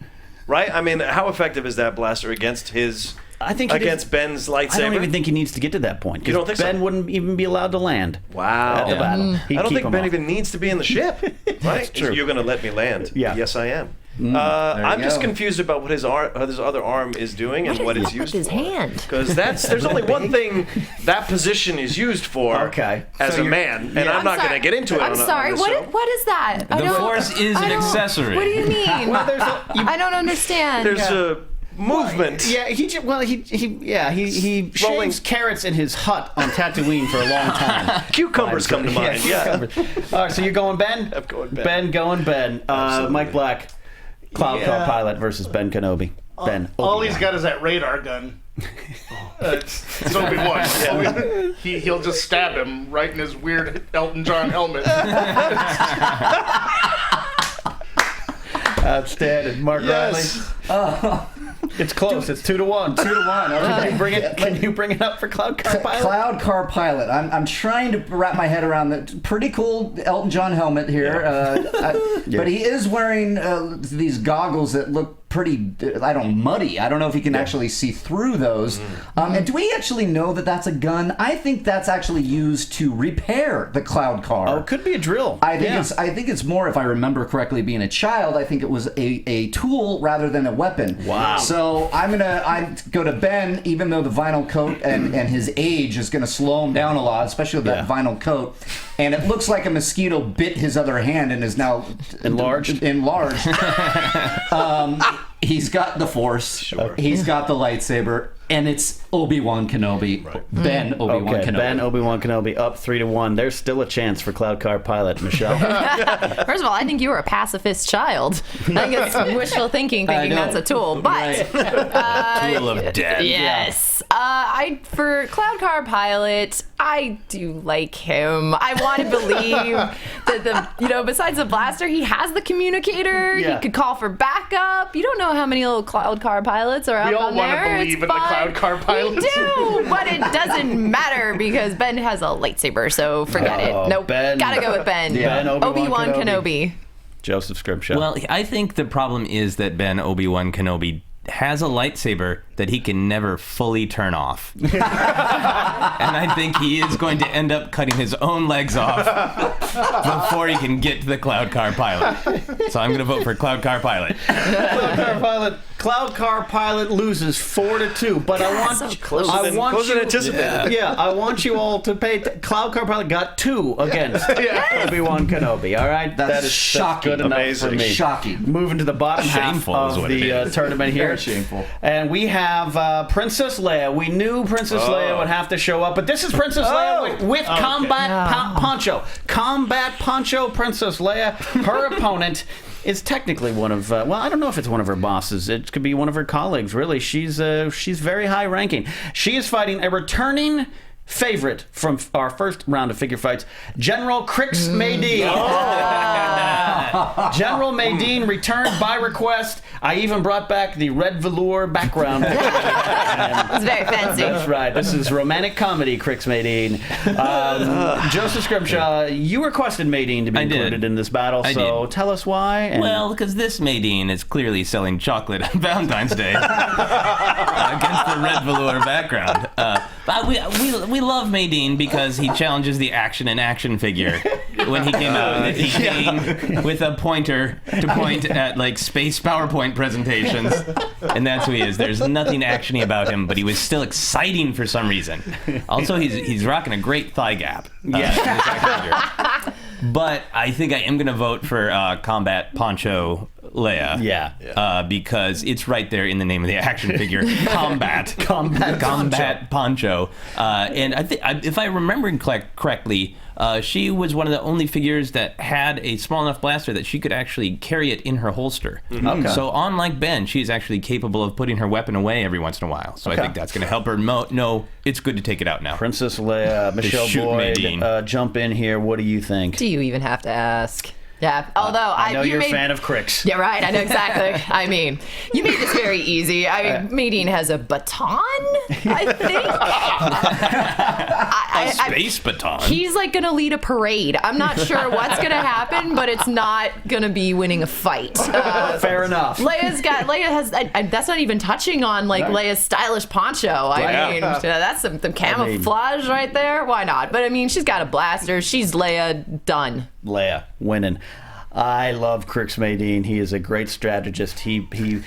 Speaker 8: Right? I mean, how effective is that blaster against his? Against Ben's lightsaber?
Speaker 3: I don't even think he needs to get to that point.
Speaker 8: You don't think
Speaker 3: Ben wouldn't even be allowed to land.
Speaker 8: Wow.
Speaker 3: At the battle.
Speaker 8: I don't think Ben even needs to be in the ship. Right?
Speaker 3: True.
Speaker 8: You're going to let me land.
Speaker 3: Yeah.
Speaker 8: Yes, I am. I'm just confused about what his other arm is doing and what it's used
Speaker 6: his
Speaker 8: for.
Speaker 6: hand?
Speaker 8: Because there's only one thing that position is used for as a man, and I'm not going to get into it.
Speaker 6: I'm sorry. What is that?
Speaker 4: The Force is an accessory.
Speaker 6: What do you mean? I don't understand.
Speaker 8: There's a movement.
Speaker 3: Yeah, he shaves carrots in his hut on Tatooine for a long time.
Speaker 8: Cucumbers come to mind. Yeah.
Speaker 3: All right, so you're going Ben?
Speaker 8: I'm going Ben.
Speaker 3: Ben. Mike Black, Cloud Car Pilot versus Ben Kenobi. Ben.
Speaker 7: All he's got is that radar gun. It's Obi-Wan. He'll just stab him right in his weird Elton John helmet.
Speaker 3: Outstanding. Mark Riley. It's close. It's 2-1.
Speaker 5: 2-1.
Speaker 3: Can you bring it up for Cloud Car Pilot?
Speaker 5: Cloud Car Pilot. I'm trying to wrap my head around the pretty cool Elton John helmet here. But he is wearing these goggles that look pretty, muddy. I don't know if he can actually see through those. And do we actually know that that's a gun? I think that's actually used to repair the Cloud Car.
Speaker 3: Oh, it could be a drill.
Speaker 5: I think it's more, if I remember correctly, being a child, I think it was a tool rather than a weapon.
Speaker 3: Wow.
Speaker 5: So I go to Ben, even though the vinyl coat and his age is gonna slow him down a lot, especially with that vinyl coat. And it looks like a mosquito bit his other hand and is now
Speaker 3: enlarged.
Speaker 5: He's got the Force. Sure. He's got the lightsaber. And it's Obi-Wan Kenobi. Right. Ben Obi-Wan Kenobi.
Speaker 3: Ben Obi-Wan Kenobi up 3-1. There's still a chance for Cloud Car Pilot, Michelle.
Speaker 6: First of all, I think you were a pacifist child. I think it's wishful thinking that's a tool. But
Speaker 4: tool of death.
Speaker 6: Yes. For Cloud Car Pilot, I do like him. I want to believe that besides the blaster, he has the communicator. Yeah. He could call for backup. You don't know how many little Cloud Car Pilots are out there.
Speaker 7: We all want to believe in the Cloud Car Pilot.
Speaker 6: We do, but it doesn't matter because Ben has a lightsaber, so forget it. Nope. Gotta go with Ben.
Speaker 3: Yeah. Ben
Speaker 6: Obi-Wan Kenobi.
Speaker 3: Joseph Scrimshaw.
Speaker 4: Well, I think the problem is that Ben Obi-Wan Kenobi has a lightsaber that he can never fully turn off. And I think he is going to end up cutting his own legs off before he can get to the Cloud Car Pilot. So I'm going to vote for Cloud Car Pilot.
Speaker 3: Cloud Car Pilot loses 4-2, but I want
Speaker 8: closer than anticipated.
Speaker 3: Yeah, I want you all to pay. Cloud Car Pilot got 2 against Obi-Wan Kenobi. All right,
Speaker 5: that's shocking.
Speaker 3: That's good enough for me.
Speaker 5: Shocking.
Speaker 3: Moving to the bottom half of the tournament here.
Speaker 5: Very shameful.
Speaker 3: And we have Princess Leia. We knew Princess Leia would have to show up, but this is Princess Leia with combat poncho. Combat poncho Princess Leia. Her opponent is technically one of, I don't know if it's one of her bosses. It could be one of her colleagues, really. She's very high ranking. She is fighting a returning favorite from our first round of figure fights, General Crix Maydeen. General Maydeen returned by request. I even brought back the red velour background.
Speaker 6: It's very fancy.
Speaker 3: That's right. This is romantic comedy, Crix Maydeen. Joseph Scrimshaw, you requested Maydeen to be included in this battle, so tell us why. And
Speaker 4: well, because this Maydeen is clearly selling chocolate on Valentine's Day against the red velour background. But we love Maydeen because he challenges the action figure. When he came out, he came with a pointer to point at like space PowerPoint presentations, and that's who he is. There's nothing actiony about him, but he was still exciting for some reason. Also, he's rocking a great thigh gap. But I think I am going to vote for Combat Poncho Leia.
Speaker 3: Yeah.
Speaker 4: Because it's right there in the name of the action figure. Combat Poncho. And I think, if I remember correctly, she was one of the only figures that had a small enough blaster that she could actually carry it in her holster.
Speaker 3: Okay.
Speaker 4: So unlike Ben, she's actually capable of putting her weapon away every once in a while. So I think that's going to help her know it's good to take it out now.
Speaker 3: Princess Leia, Michelle Boyd, jump in here. What do you think?
Speaker 6: Do you even have to ask? Yeah, although
Speaker 3: I know you're a fan of Crix.
Speaker 6: Yeah, right. I know exactly. I mean, you made this very easy. I mean, Maydeen has a baton, I think.
Speaker 4: Space baton.
Speaker 6: He's like gonna lead a parade. I'm not sure what's gonna happen, but it's not gonna be winning a fight.
Speaker 3: Fair enough.
Speaker 6: Leia has. That's not even touching on like Leia's stylish poncho. I mean, that's some camouflage right there. Why not? But I mean, she's got a blaster. She's Leia. Done.
Speaker 3: Leia winning. I love Crix Maydeen. He is a great strategist. He planned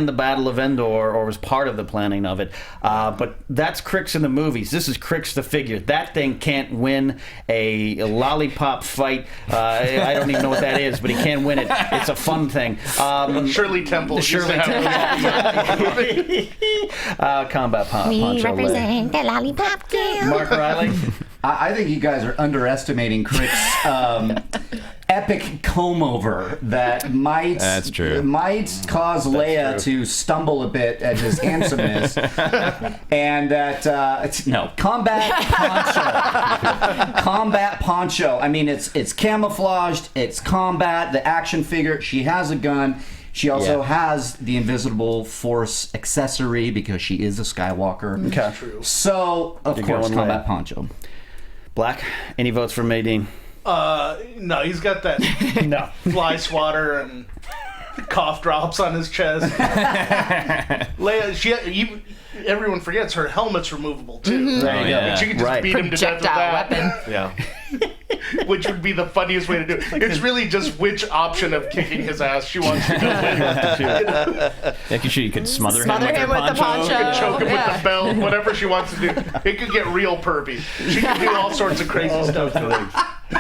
Speaker 3: the Battle of Endor, or was part of the planning of it. But that's Crix in the movies. This is Crix the figure. That thing can't win a lollipop fight. I don't even know what that is, but he can't win it. It's a fun thing.
Speaker 7: Shirley Temple.
Speaker 3: Combat Poncho.
Speaker 9: We represent the lollipop girl.
Speaker 3: Mark Riley.
Speaker 5: I think you guys are underestimating Crix's epic comb-over that might cause Leia to stumble a bit at his handsomeness, and that Combat Poncho. Combat Poncho. I mean, it's camouflaged. It's combat. The action figure. She has a gun. She also has the invisible force accessory because she is a Skywalker.
Speaker 3: Okay.
Speaker 5: True. So, of course, Combat Poncho.
Speaker 3: Black, any votes for Maydeen?
Speaker 7: No, he's got that fly swatter and cough drops on his chest. Leia, everyone forgets her helmet's removable too.
Speaker 3: Mm-hmm. There you go.
Speaker 7: And she can just beat him to death with that.
Speaker 6: Weapon.
Speaker 8: Yeah.
Speaker 7: Which would be the funniest way to do it. It's really just which option of kicking his ass she wants to go with.
Speaker 4: You could smother him with
Speaker 6: the poncho.
Speaker 7: Choke him with the belt, whatever she wants to do. It could get real pervy. She can do all sorts of crazy stuff.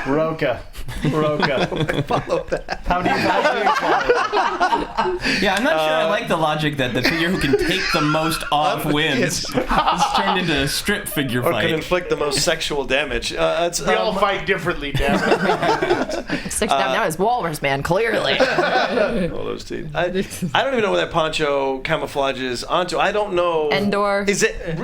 Speaker 3: Roka.
Speaker 8: Follow that.
Speaker 3: How do you follow?
Speaker 4: Yeah, I'm not sure I like the logic that the figure who can take the most off wins. It's turned into a strip figure
Speaker 8: Or
Speaker 4: fight.
Speaker 8: can inflict the most sexual damage.
Speaker 7: We all fight differently, damn it.
Speaker 6: Six down now is Walrus, man, clearly.
Speaker 8: All those teeth. I don't even know where that poncho camouflages onto. I don't know.
Speaker 6: Endor.
Speaker 8: Is it?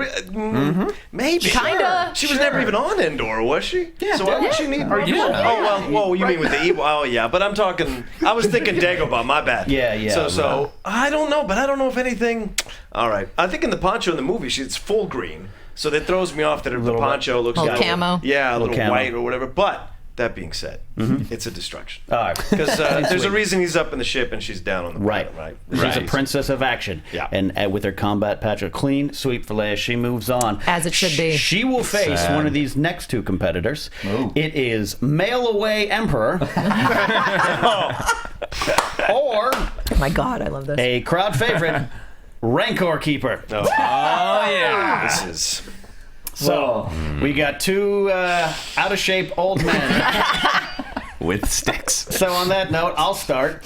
Speaker 8: Maybe.
Speaker 6: Kinda.
Speaker 8: She was never even on Endor, was she?
Speaker 3: Yeah.
Speaker 8: So why would she need? Oh, you mean with the evil? Oh, yeah. But I'm talking. I was thinking Dagobah. My bad.
Speaker 3: Yeah.
Speaker 8: So I don't know, but I don't know if anything. All right. I think in the poncho in the movie, it's full green, so that throws me off that the poncho looks
Speaker 6: little camo.
Speaker 8: Yeah, a little
Speaker 3: camo.
Speaker 8: white or whatever. But that being said, it's a distraction.
Speaker 3: All right.
Speaker 8: Because there's a reason he's up in the ship and she's down on the planet, right?
Speaker 3: She's a princess of action.
Speaker 8: Yeah.
Speaker 3: And with her combat patch, a clean sweep for Leia, she moves on.
Speaker 6: As it should be.
Speaker 3: She will face one of these next two competitors.
Speaker 8: Ooh.
Speaker 3: It is Mail Away Emperor. Or
Speaker 6: Oh my God, I love this.
Speaker 3: a crowd favorite, Rancor Keeper.
Speaker 8: Oh,
Speaker 4: yeah.
Speaker 8: This is.
Speaker 3: So, we got two out-of-shape old men.
Speaker 4: With sticks.
Speaker 3: So on that note, I'll start.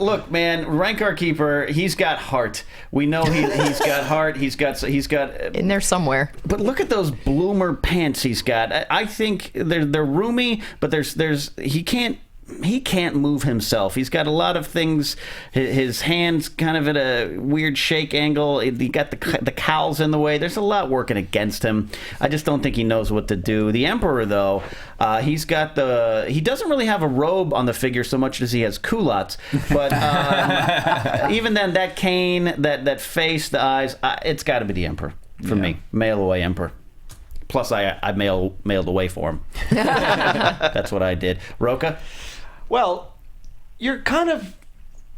Speaker 3: Look, man, Rancor Keeper, he's got heart. We know he's got heart. He's got
Speaker 6: in there somewhere.
Speaker 3: But look at those bloomer pants he's got. I think they're roomy, but he can't he can't move himself. He's got a lot of things. His hands kind of at a weird shake angle. He got the cowls in the way. There's a lot working against him. I just don't think he knows what to do. The Emperor, though, he doesn't really have a robe on the figure so much as he has culottes. But even then, that cane, that face, the eyes, it's got to be the Emperor for me. Mail away Emperor. Plus, I mailed away for him. That's what I did. Roka?
Speaker 8: Well, you're kind of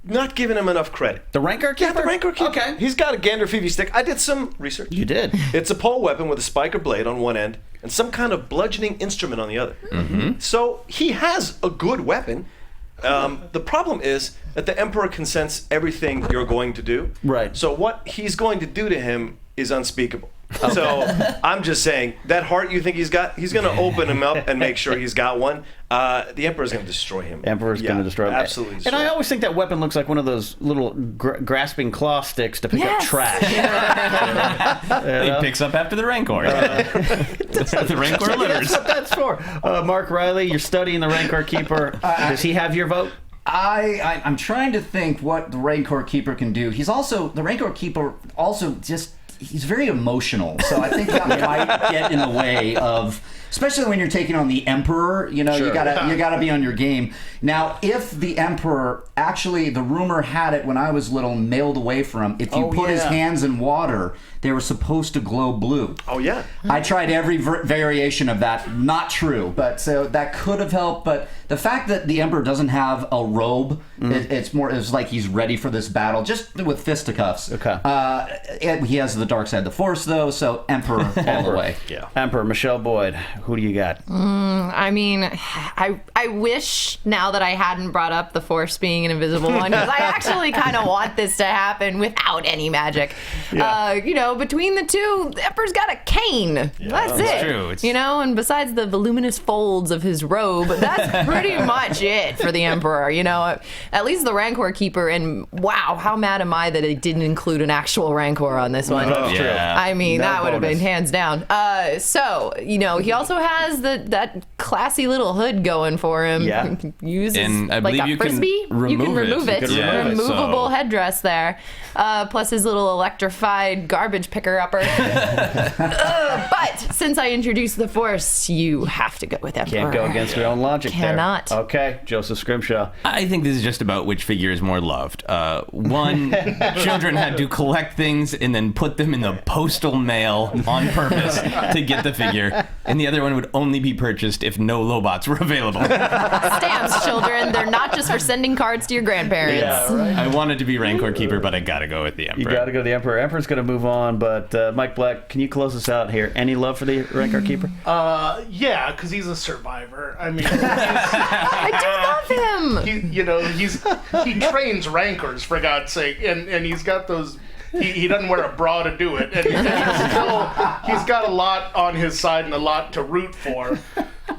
Speaker 8: not giving him enough credit.
Speaker 3: The Rancor Keeper?
Speaker 8: Yeah, the Rancor Keeper.
Speaker 3: Okay.
Speaker 8: He's got a Gandalf stick. I did some research.
Speaker 3: You did.
Speaker 8: It's a pole weapon with a spike or blade on one end and some kind of bludgeoning instrument on the other. Mm-hmm. So he has a good weapon. The problem is that the Emperor can sense everything you're going to do.
Speaker 3: Right.
Speaker 8: So what he's going to do to him is unspeakable. So I'm just saying, that heart you think he's got, he's going to open him up and make sure he's got one. The Emperor's going to destroy him.
Speaker 3: Emperor's going to destroy him.
Speaker 8: Absolutely.
Speaker 3: And I always think that weapon looks like one of those little grasping claw sticks to pick up trash.
Speaker 4: He picks up after the Rancor. The Rancor litters.
Speaker 3: That's what that's for. Mark Riley, you're studying the Rancor Keeper. Does he have your vote?
Speaker 5: I'm trying to think what the Rancor Keeper can do. The Rancor Keeper also he's very emotional, so I think that might get in the way of, especially when you're taking on the Emperor. You know,
Speaker 3: Sure.
Speaker 5: you gotta be on your game. Now, if the Emperor, actually, the rumor had it when I was little, mailed away from him, if you put his hands in water, they were supposed to glow blue.
Speaker 8: Oh yeah.
Speaker 5: I tried every variation of that. Not true, but so that could have helped. But the fact that the Emperor doesn't have a robe, it's like he's ready for this battle, just with fisticuffs.
Speaker 3: Okay.
Speaker 5: He has the dark side of the Force, though, so Emperor all the way.
Speaker 8: Yeah.
Speaker 3: Emperor, Michelle Boyd, who do you got?
Speaker 6: I mean, I wish now that I hadn't brought up the Force being an invisible one, because I actually kind of want this to happen without any magic.
Speaker 3: Yeah.
Speaker 6: Between the two, the Emperor's got a cane. That's it.
Speaker 4: True.
Speaker 6: And besides the voluminous folds of his robe, that's pretty much it for the Emperor. At least the Rancor Keeper, and wow, how mad am I that it didn't include an actual Rancor on this one?
Speaker 3: That's true.
Speaker 6: I mean,
Speaker 3: No
Speaker 6: that would have
Speaker 3: bonus.
Speaker 6: been hands down. He also has that classy little hood going for him.
Speaker 3: Yeah.
Speaker 6: He can use
Speaker 4: And I
Speaker 6: like
Speaker 4: believe
Speaker 6: a
Speaker 4: you can
Speaker 6: frisbee. You can
Speaker 4: remove
Speaker 6: remove
Speaker 4: it.
Speaker 6: it.
Speaker 4: You can remove it,
Speaker 6: Removable
Speaker 4: so-
Speaker 6: headdress there. Plus his little electrified garbage picker-upper. But since I introduced the Force, you have to go with Emperor.
Speaker 3: Can't go against your own logic
Speaker 6: Cannot.
Speaker 3: there. Okay, Joseph Scrimshaw.
Speaker 4: I think this is just about which figure is more loved. One, children had to collect things and then put them in the postal mail on purpose to get the figure, and the other one would only be purchased if no Lobots were available.
Speaker 6: Stamps, children. They're not just for sending cards to your grandparents.
Speaker 3: Yeah, right.
Speaker 4: I wanted to be Rancor Keeper, but I gotta go with the Emperor.
Speaker 3: You got to go to the Emperor. Emperor's going to move on, but Mike Black, can you close us out here? Any love for the Rancor Keeper?
Speaker 7: Yeah, because he's a survivor. I mean,
Speaker 6: I do love him.
Speaker 7: he trains Rancors, for God's sake, and he's got those. He doesn't wear a bra to do it, and he's got a lot on his side and a lot to root for.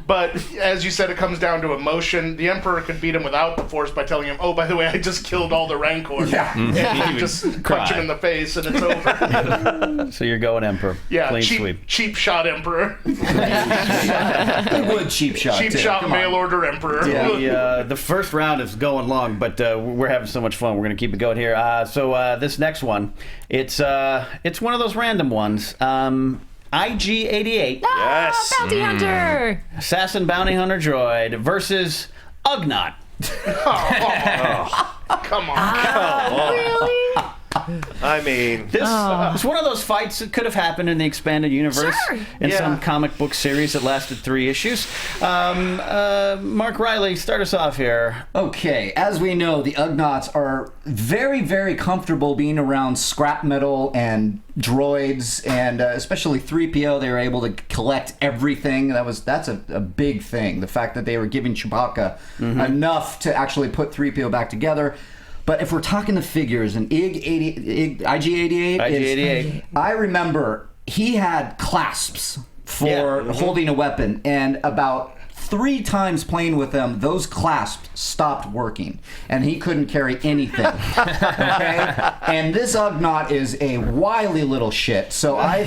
Speaker 7: But as you said, it comes down to emotion. The Emperor could beat him without the Force by telling him, "Oh, by the way, I just killed all the Rancor."
Speaker 5: Yeah.
Speaker 7: And he could just punch him in the face, and it's over.
Speaker 3: So you're going Emperor.
Speaker 7: Yeah,
Speaker 3: Clean sweep.
Speaker 7: cheap shot Emperor.
Speaker 5: Good cheap shot.
Speaker 7: Cheap
Speaker 5: too.
Speaker 7: shot
Speaker 5: Come on.
Speaker 7: mail order Emperor.
Speaker 3: Yeah, the first round is going long, but we're having so much fun. We're going to keep it going here. So this next one, it's one of those random ones. IG-88.
Speaker 8: Yes.
Speaker 6: Bounty Hunter.
Speaker 3: Assassin Bounty Hunter Droid versus Ugnaught.
Speaker 7: Come on.
Speaker 6: Really?
Speaker 8: I mean,
Speaker 3: This it's one of those fights that could have happened in the expanded universe
Speaker 6: Sure.
Speaker 3: in
Speaker 8: Yeah.
Speaker 3: some comic book series that lasted 3 issues. Mark Riley, start us off here.
Speaker 5: Okay, as we know, the Ugnaughts are very, very comfortable being around scrap metal and droids, and especially 3PO. They were able to collect everything. That's a big thing. The fact that they were giving Chewbacca enough to actually put 3PO back together. But if we're talking the figures, and IG-88, I remember he had clasps for holding a weapon, and about 3 times playing with them, those clasps stopped working, and he couldn't carry anything. Okay? And this Ugnaught is a wily little shit, so I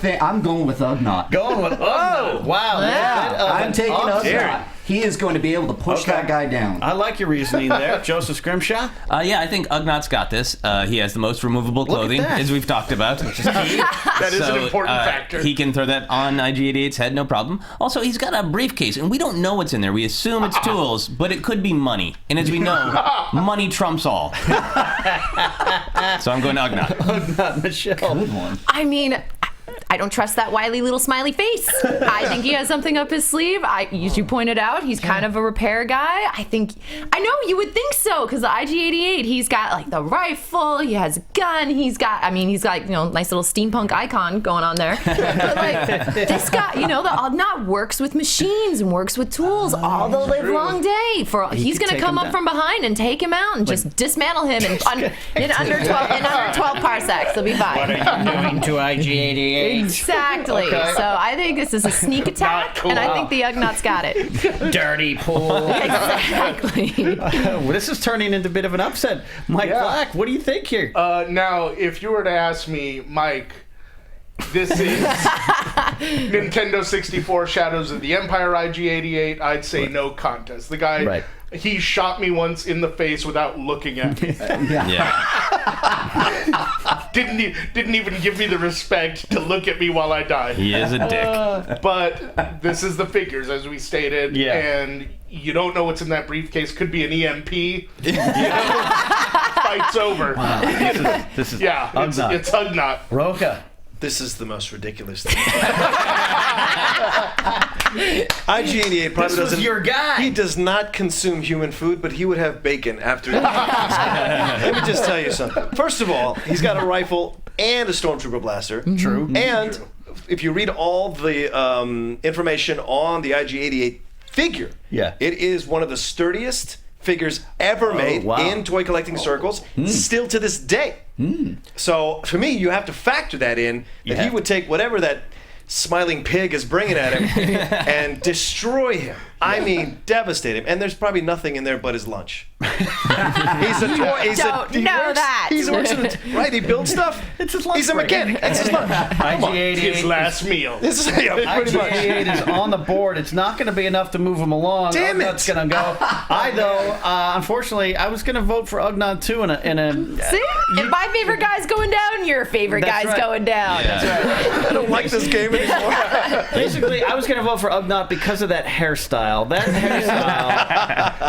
Speaker 5: think I'm going with Ugnaught.
Speaker 3: Going with Ugnaught. Wow.
Speaker 5: Yeah, I'm taking Ugnaught. he is going to be able to push that guy down.
Speaker 3: I like your reasoning there, Joseph Scrimshaw.
Speaker 4: Yeah, I think Ugnaught's got this. He has the most removable clothing, as we've talked about, which is key.
Speaker 7: That is an important factor.
Speaker 4: He can throw that on IG-88's head, no problem. Also, he's got a briefcase, and we don't know what's in there. We assume it's tools, but it could be money. And as we know, money trumps all. So I'm going to Ugnaught.
Speaker 3: Ugnaught, Michelle.
Speaker 5: Good one.
Speaker 6: I mean, I don't trust that wily little smiley face. I think he has something up his sleeve. As you pointed out, he's kind of a repair guy. I know you would think so, because the IG-88, he's got like the rifle, he has a gun, he's got nice little steampunk icon going on there. But like, this guy, the Ugnaught works with machines and works with tools all the live long day. He's going to come up from behind and take him out and just dismantle him in under 12 parsecs. He'll be fine.
Speaker 3: What are you doing to IG-88?
Speaker 6: Exactly. Okay. So I think this is a sneak attack, and I think the Ugnaughts got it.
Speaker 3: Dirty pool.
Speaker 6: Exactly.
Speaker 3: Well, this is turning into a bit of an upset. Mike Black, what do you think here?
Speaker 7: Now, if you were to ask me, Mike, this is Nintendo 64 Shadows of the Empire IG-88, I'd say no contest. The guy... He shot me once in the face without looking at me. Didn't even give me the respect to look at me while I died.
Speaker 4: He is a dick.
Speaker 7: But this is the figures, as we stated, and you don't know what's in that briefcase. Could be an EMP. Fight's over.
Speaker 3: Wow. This is Ugnaught.
Speaker 7: It's Ugnaught.
Speaker 3: Roka.
Speaker 8: This is the most ridiculous thing. IG-88 probably doesn't.
Speaker 3: Your guy.
Speaker 8: He does not consume human food, but he would have bacon after. Let me just tell you something. First of all, he's got a rifle and a stormtrooper blaster.
Speaker 3: True.
Speaker 8: And if you read all the information on the IG-88 figure, it is one of the sturdiest figures ever made in toy collecting circles, still to this day. So for me, you have to factor that in, that he would take whatever that smiling pig is bringing at him and destroy him. I mean, devastate him. And there's probably nothing in there but his lunch. He works right. He builds stuff.
Speaker 3: It's his lunch.
Speaker 8: He's a mechanic. It's his lunch.
Speaker 7: IG-88, his last meal.
Speaker 3: IG-88 is on the board. It's not going to be enough to move him along.
Speaker 8: Damn
Speaker 3: Ugnaught's going to go. Unfortunately, I was going to vote for Ugnaught too.
Speaker 6: See, if my favorite guy's going down, your favorite guy's going down.
Speaker 3: That's right.
Speaker 8: I don't like this game anymore.
Speaker 3: Basically, I was going to vote for Ugnaught because of that hairstyle. That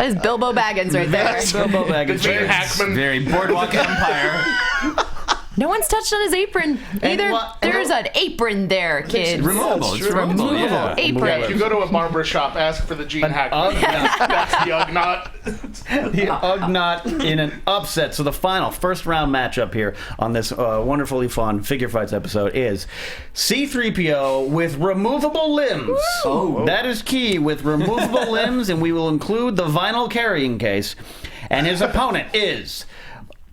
Speaker 6: is Bilbo Baggins right there.
Speaker 3: That's Bilbo Baggins.
Speaker 7: Gene Hackman.
Speaker 4: Very Boardwalk Empire.
Speaker 6: No one's touched on his apron either. There's an apron there, kids.
Speaker 4: Removable. It's removable.
Speaker 6: Apron.
Speaker 7: If you go to a barber shop, ask for the Gene Hackman. That's the Ugnaught.
Speaker 3: The Ugnaught in an upset. So the final first round matchup here on this wonderfully fun Figure Fights episode is C-3PO with removable limbs. That is key, with removable limbs, and we will include the vinyl carrying case. And his opponent is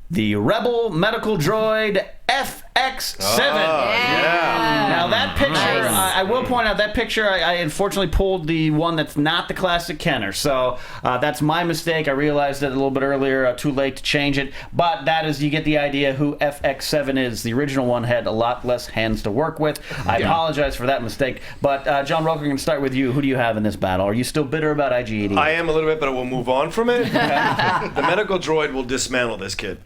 Speaker 3: the Rebel medical droid FX7. Now that picture, I will point out that picture, I unfortunately pulled the one that's not the classic Kenner. So that's my mistake. I realized it a little bit earlier, too late to change it. But that is, you get the idea who FX7 is. The original one had a lot less hands to work with. I apologize for that mistake. But John Roker, I'm going to start with you. Who do you have in this battle? Are you still bitter about IG-88?
Speaker 8: I am a little bit, but I will move on from it. The medical droid will dismantle this kid.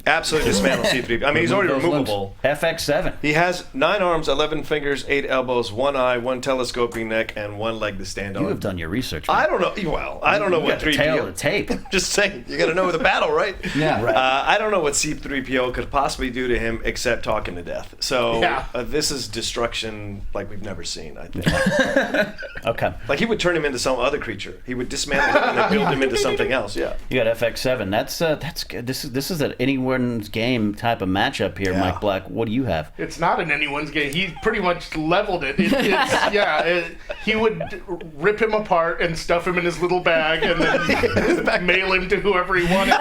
Speaker 8: Absolutely dismantle C-3PO. I mean, he's already removable.
Speaker 3: FX7.
Speaker 8: He has 9 arms, 11 fingers, 8 elbows, 1 eye, 1 telescoping neck, and 1 leg to stand on.
Speaker 3: You have done your research, man.
Speaker 8: I don't know. Well, I don't know what 3PO.
Speaker 3: Tail of the tape.
Speaker 8: Just saying, you got to know the battle, right?
Speaker 5: Yeah, right.
Speaker 8: I don't know what C-3PO could possibly do to him except talk him to death. So this is destruction like we've never seen, I think.
Speaker 3: Okay.
Speaker 8: Like he would turn him into some other creature. He would dismantle him and then build him into something else. Yeah.
Speaker 3: You got FX7. That's good. This is an anyone's game type of matchup here, Mike Black. What do you have?
Speaker 7: It's not an anyone's game. He pretty much leveled it. He would rip him apart and stuff him in his little bag and then mail him to whoever he wanted.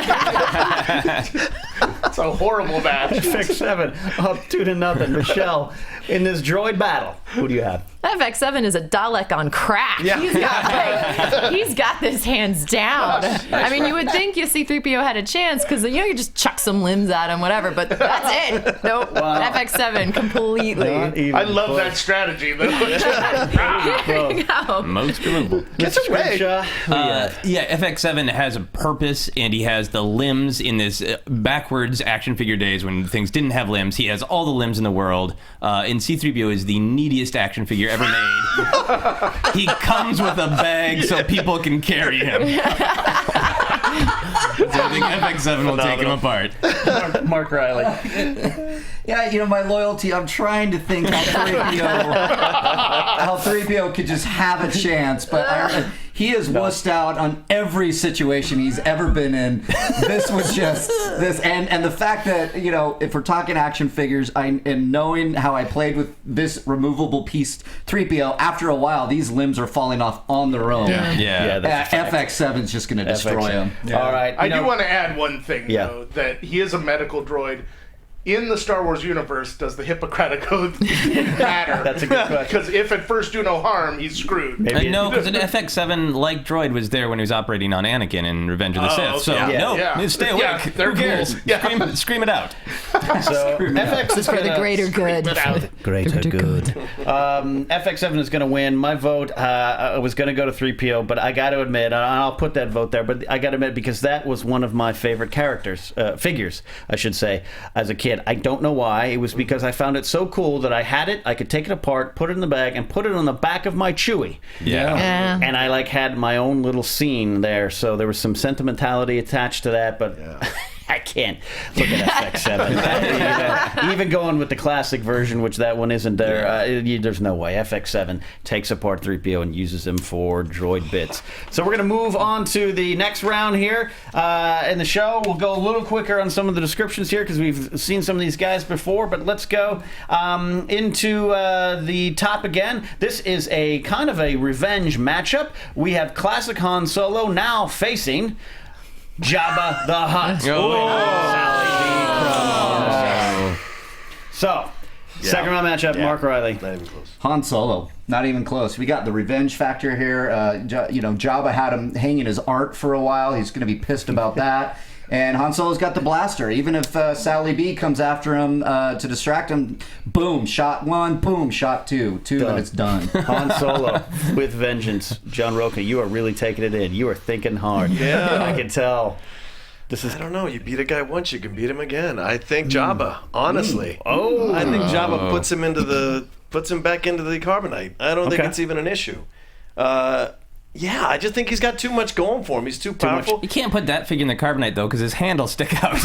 Speaker 7: It's a horrible match.
Speaker 3: FX7 up 2-0. Michelle, in this droid battle, who do you have?
Speaker 6: FX7 is a Dalek on crack.
Speaker 8: Yeah.
Speaker 6: He's got this hands down. I mean, you would think you C-3PO had a chance because you just chuck some limbs at him, whatever. But that's it. Nope. Wow. FX7 completely.
Speaker 7: I love that strategy. Though.
Speaker 4: Most believable.
Speaker 8: Gets away.
Speaker 4: FX7 has a purpose, and he has the limbs in this backwards action figure days when things didn't have limbs. He has all the limbs in the world. And C-3PO is the neediest action figure ever made. He comes with a bag so people can carry him. So I think FX7 will take him apart.
Speaker 3: Mark Riley.
Speaker 5: Yeah, my loyalty, I'm trying to think how 3PO could just have a chance, but he has wussed out on every situation he's ever been in. This was just this, and the fact that, if we're talking action figures, and knowing how I played with this removable piece 3PO, after a while, these limbs are falling off on their own. FX7's just going to destroy him.
Speaker 3: Yeah. All right.
Speaker 7: I do want to add one thing, though, that he is a medical droid. In the Star Wars universe, does the Hippocratic Oath matter?
Speaker 3: That's a good question.
Speaker 7: Because if at first do no harm, he's screwed.
Speaker 4: No, because an FX7 like droid was there when he was operating on Anakin in Revenge of the Sith. So stay awake. Who cares?
Speaker 7: Cool.
Speaker 4: Scream it out.
Speaker 3: So FX is
Speaker 6: for the greater good.
Speaker 3: Greater good. FX7 is going to win. My vote, I was going to go to 3PO, but I got to admit, and I'll put that vote there, but I got to admit, because that was one of my favorite figures, I should say, as a kid. I don't know why. It was because I found it so cool that I had it, I could take it apart, put it in the bag, and put it on the back of my Chewie.
Speaker 6: Yeah.
Speaker 3: And I had my own little scene there, so there was some sentimentality attached to that, but I can't look at FX7. Even going with the classic version, which that one isn't there, there's no way. FX7 takes apart 3PO and uses him for droid bits. So we're going to move on to the next round here in the show. We'll go a little quicker on some of the descriptions here because we've seen some of these guys before, but let's go into the top again. This is a kind of a revenge matchup. We have classic Han Solo now facing Jabba the Hutt. So, second round matchup, Mark Riley.
Speaker 8: Not even close.
Speaker 5: Han Solo. Not even close. We got the revenge factor here. Jabba had him hanging his art for a while. He's going to be pissed about that. And Han Solo's got the blaster. Even if Sally B comes after him to distract him, boom, shot one, boom, shot two, and it's done.
Speaker 3: Han Solo with vengeance. John Roca, you are really taking it in. You are thinking hard.
Speaker 8: Yeah.
Speaker 3: I can tell.
Speaker 8: I don't know. You beat a guy once, you can beat him again. I think Jabba, honestly. I think Jabba puts him back into the carbonite. I don't think it's even an issue. I just think he's got too much going for him. He's too powerful.
Speaker 4: You can't put that figure in the carbonite, though, because his hand will stick out.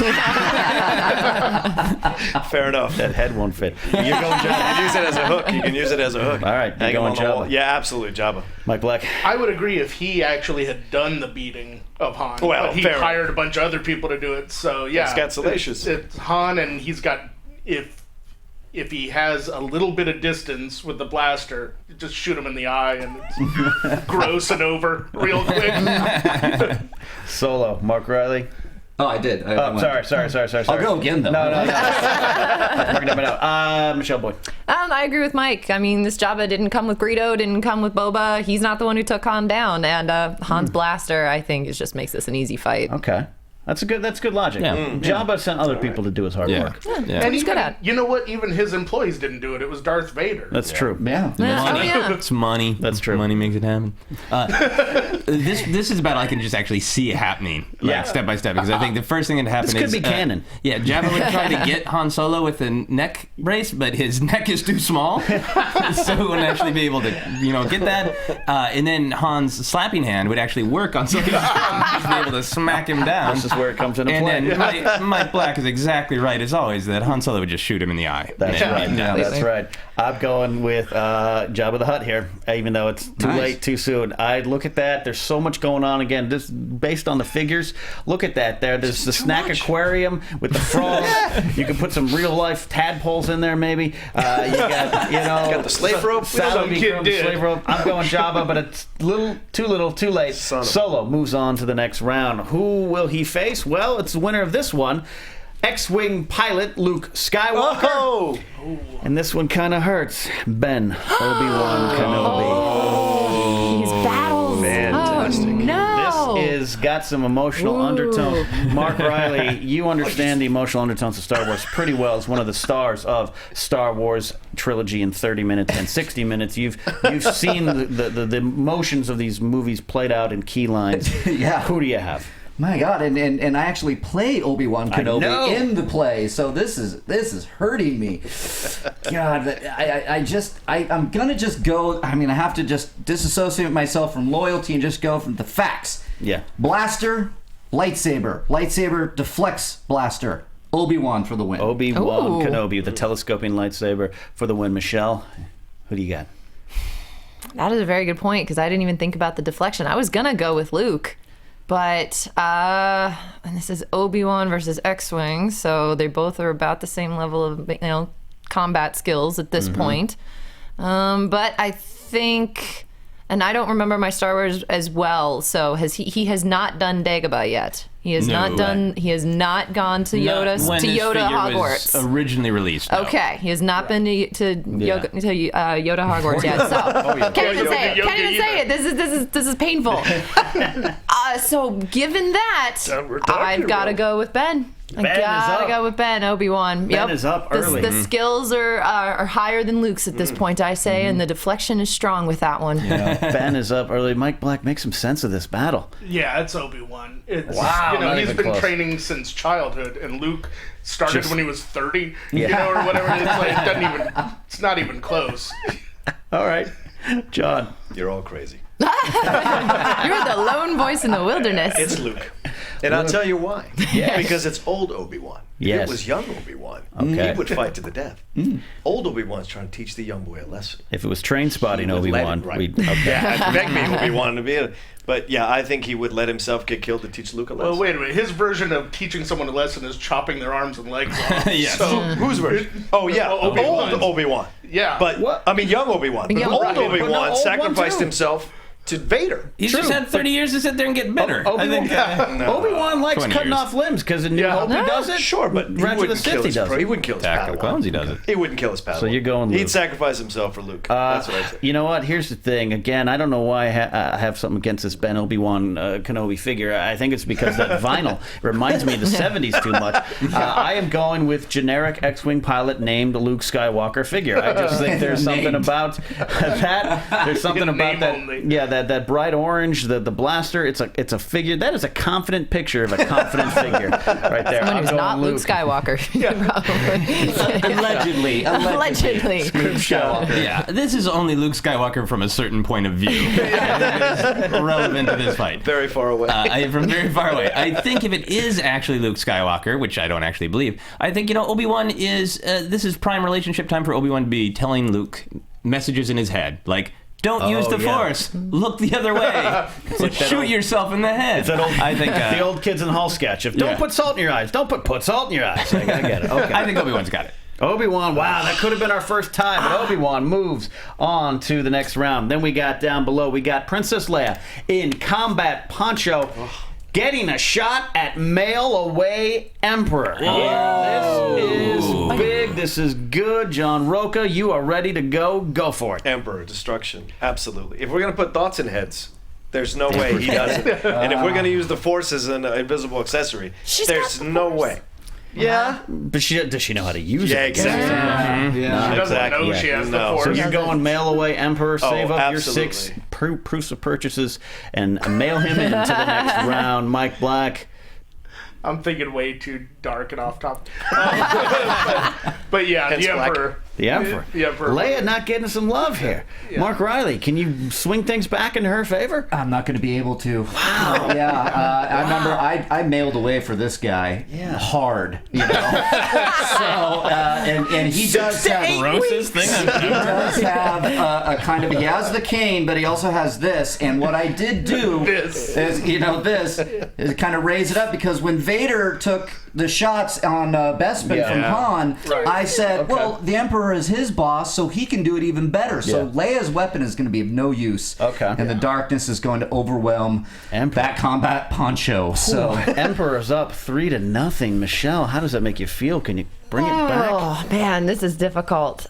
Speaker 8: Fair enough.
Speaker 3: That head won't fit. You're going Jabba.
Speaker 8: You can use it as a hook.
Speaker 3: All right, you're going Jabba.
Speaker 8: Yeah, absolutely, Jabba.
Speaker 3: Mike Black.
Speaker 7: I would agree if he actually had done the beating of Han.
Speaker 8: Well,
Speaker 7: but he hired a bunch of other people to do it. So,
Speaker 8: It's got salacious.
Speaker 7: It's Han, and he's got... If he has a little bit of distance with the blaster, just shoot him in the eye and it's gross and over real quick.
Speaker 3: Solo, Mark Riley.
Speaker 5: Oh, I did.
Speaker 3: Sorry.
Speaker 5: I'll go again, though.
Speaker 3: No. Michelle Boyd.
Speaker 6: I agree with Mike. I mean, this Jabba didn't come with Greedo, didn't come with Boba. He's not the one who took Han down. And Han's blaster, I think, just makes this an easy fight.
Speaker 3: Okay. That's good logic. Yeah. Jabba sent other people to do his hard work.
Speaker 6: Yeah. And he's good at it.
Speaker 7: You know what? Even his employees didn't do it. It was Darth Vader.
Speaker 3: That's true.
Speaker 5: Yeah.
Speaker 4: It's money.
Speaker 3: That's true.
Speaker 4: Money makes it happen. This is a battle I can just actually see it happening, step by step, because I think the first thing that happened
Speaker 3: this could be canon.
Speaker 4: Jabba would try to get Han Solo with a neck brace, but his neck is too small, so he wouldn't actually be able to, get that. And then Han's slapping hand would actually work on Solo, just be able to smack him down.
Speaker 3: This is where it comes into play.
Speaker 4: And then Mike Black is exactly right as always that Han Solo would just shoot him in the eye.
Speaker 3: That's right. That's right. I'm going with Jabba the Hutt here, even though it's too late, too soon. I look at that. There's so much going on. Again, this based on the figures. Look at that. There's the snack aquarium with the frogs. You can put some real life tadpoles in there, maybe. You got
Speaker 8: the slave rope.
Speaker 3: Slave rope. I'm going Jabba, but it's too little, too late. Solo moves on to the next round. Who will he face? Well, it's the winner of this one. X-Wing pilot Luke Skywalker.
Speaker 8: Oh!
Speaker 3: And this one kind of hurts. Ben Obi-Wan Kenobi.
Speaker 6: These battles.
Speaker 8: Fantastic.
Speaker 6: Oh, no.
Speaker 3: This is got some emotional undertones. Mark Riley, you understand the emotional undertones of Star Wars pretty well. As one of the stars of Star Wars trilogy in 30 minutes and 60 minutes. You've seen the emotions of these movies played out in key lines.
Speaker 5: Yeah.
Speaker 3: Who do you have?
Speaker 5: My God, and I actually play Obi-Wan Kenobi in the play, so this is hurting me. God, I'm gonna just go. I mean, I have to just disassociate myself from loyalty and just go from the facts.
Speaker 3: Yeah.
Speaker 5: Blaster, lightsaber deflects blaster. Obi-Wan for the win.
Speaker 3: Obi-Wan Kenobi with the telescoping lightsaber for the win. Michelle, who do you got?
Speaker 6: That is a very good point, because I didn't even think about the deflection. I was gonna go with Luke. But, and this is Obi-Wan versus X-Wing, so they both are about the same level of, combat skills at this point. But I think, and I don't remember my Star Wars as well, so he has not done Dagobah yet. He has not gone to Yoda Hogwarts.
Speaker 4: Was originally released. No.
Speaker 6: Okay, he has not been to Yoda Hogwarts yet. So can't even say it. This is painful. So given that, I've got to go with Ben. I gotta go with Ben. Obi-Wan.
Speaker 3: Ben is up early.
Speaker 6: The skills are higher than Luke's at this point, I say, and the deflection is strong with that one.
Speaker 3: Yeah. Ben is up early. Mike Black, make some sense of this battle.
Speaker 7: Yeah, it's Obi-Wan.
Speaker 3: Wow,
Speaker 7: he's been training since childhood, and Luke started when he was 30, or whatever. It's not even close.
Speaker 3: All right, John,
Speaker 8: You're all crazy.
Speaker 6: You're the lone voice in the wilderness.
Speaker 8: It's Luke. And I'll tell you why. Yes. Because it's old Obi-Wan.
Speaker 3: Yes.
Speaker 8: If it was young Obi-Wan,
Speaker 3: okay,
Speaker 8: he would fight to the death. Old Obi-Wan's trying to teach the young boy a lesson.
Speaker 3: If it was train spotting Obi-Wan, we'd... Okay.
Speaker 8: Yeah, I'd beg me Obi-Wan to be in it. But yeah, I think he would let himself get killed to teach Luke a lesson.
Speaker 7: Well, wait a minute. His version of teaching someone a lesson is chopping their arms and legs off.
Speaker 8: Yes. So, whose version? Oh, yeah. Old Obi-Wan.
Speaker 7: Yeah.
Speaker 8: But, young Obi-Wan. But old Obi-Wan sacrificed himself to Vader.
Speaker 4: He's just had 30 years to sit there and get better.
Speaker 3: Obi-Wan likes cutting off limbs because in New Hope he does it.
Speaker 8: Sure, but he wouldn't kill his He wouldn't kill his Padawan.
Speaker 4: He does it.
Speaker 8: He wouldn't kill his Padawan.
Speaker 3: So you're going Luke.
Speaker 8: He'd sacrifice himself for Luke. That's what I say.
Speaker 3: You know what? Here's the thing. Again, I don't know why I have something against this Ben Obi-Wan Kenobi figure. I think it's because that vinyl reminds me of the 70s too much. I am going with generic X-Wing pilot named Luke Skywalker figure. I just think there's something about that. There's something about that. Only. Yeah, that bright orange. The blaster, it's a figure. That is a confident picture of a confident figure right there.
Speaker 6: Someone who's not Luke Skywalker.
Speaker 3: Allegedly.
Speaker 4: Yeah, this is only Luke Skywalker from a certain point of view. It is relevant to this fight.
Speaker 8: Very far away.
Speaker 4: From very far away. I think if it is actually Luke Skywalker, which I don't actually believe, I think, Obi-Wan is, this is prime relationship time for Obi-Wan to be telling Luke messages in his head. Like, don't use the Force. Look the other way. Shoot yourself in the head.
Speaker 3: It's that old, I think the old Kids in the Hall sketch. Don't put salt in your eyes. Don't put salt in your eyes. I get it. Okay.
Speaker 4: I think Obi-Wan's got it.
Speaker 3: Obi-Wan, wow, that could have been our first tie, but Obi-Wan moves on to the next round. Then we got down below, we got Princess Leia in combat poncho. Getting a shot at mail-away Emperor. This is big. This is good. John Roca, you are ready to go. Go for it.
Speaker 8: Emperor, destruction. Absolutely. If we're going to put thoughts in heads, there's no way he does it. And if we're going to use the Force as an invisible accessory, there's no way.
Speaker 3: Yeah, but does she know how to use it?
Speaker 8: Yeah, exactly.
Speaker 7: She doesn't know she has the Force.
Speaker 3: So you're going mail away Emperor, save up your 6 proofs of purchases, and mail him into the next round. Mike Black.
Speaker 7: I'm thinking way too dark and off topic. But yeah, the Emperor.
Speaker 3: The Emperor. Leia not getting some love here. Yeah. Mark Riley, can you swing things back into her favor?
Speaker 5: I'm not going to be able to. Wow. Yeah, I remember I mailed away for this guy hard, So, and he does have
Speaker 4: he
Speaker 5: does have a kind of, he has the cane, but he also has this. And what I did do is kind of raise it up, because when Vader took the shots on Bespin from Han, I said, well, the Emperor is his boss, so he can do it even better. So Leia's weapon is going to be of no use. And the darkness is going to overwhelm that combat poncho. So
Speaker 3: Emperor's up 3-0. Michelle, how does that make you feel? Can you bring it back?
Speaker 6: Oh man, this is difficult.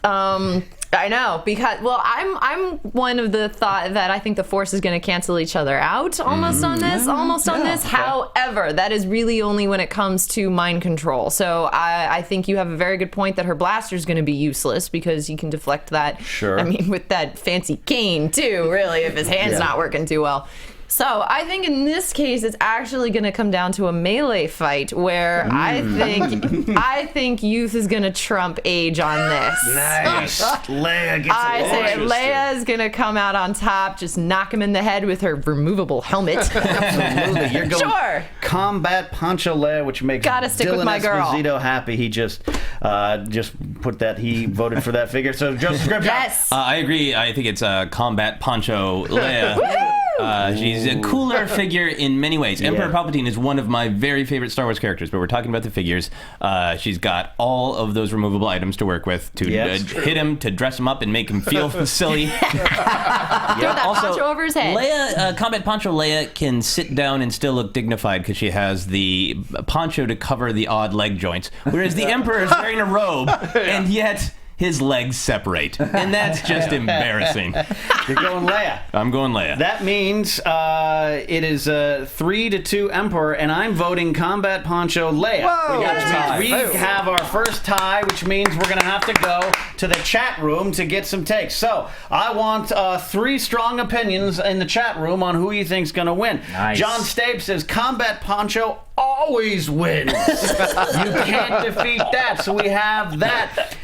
Speaker 6: I know, because I'm one of the thought that I think the Force is going to cancel each other out almost on this. However, that is really only when it comes to mind control. So I think you have a very good point that her blaster is going to be useless because you can deflect that.
Speaker 3: Sure.
Speaker 6: I mean, with that fancy cane too, really, if his hand's not working too well. So I think in this case, it's actually going to come down to a melee fight where I think youth is going to trump age on this.
Speaker 3: Nice. Leia gets
Speaker 6: I say Leia is going to come out on top, just knock him in the head with her removable helmet.
Speaker 3: Absolutely. You're going combat poncho Leia, which makes
Speaker 6: Gotta stick
Speaker 3: Dylan
Speaker 6: with my girl.
Speaker 3: Esposito happy. He just put that, he voted for that figure. So Joseph Scripture.
Speaker 6: Yes.
Speaker 4: I agree. I think it's combat poncho Leia. She's a cooler figure in many ways. Emperor Palpatine is one of my very favorite Star Wars characters, but we're talking about the figures. She's got all of those removable items to work with to hit him, to dress him up and make him feel silly.
Speaker 6: Throw that poncho over his head.
Speaker 4: Leia, combat poncho Leia can sit down and still look dignified because she has the poncho to cover the odd leg joints, whereas the Emperor is wearing a robe, and yet his legs separate, and that's just embarrassing.
Speaker 3: You're going Leia.
Speaker 4: I'm going Leia.
Speaker 3: That means it is 3-2 Emperor, and I'm voting combat poncho Leia.
Speaker 5: Whoa!
Speaker 3: We have our first tie, which means we're going to have to go to the chat room to get some takes. So I want 3 strong opinions in the chat room on who you think's going to win.
Speaker 5: Nice.
Speaker 3: John Stape says combat poncho always wins. You can't defeat that, so we have that.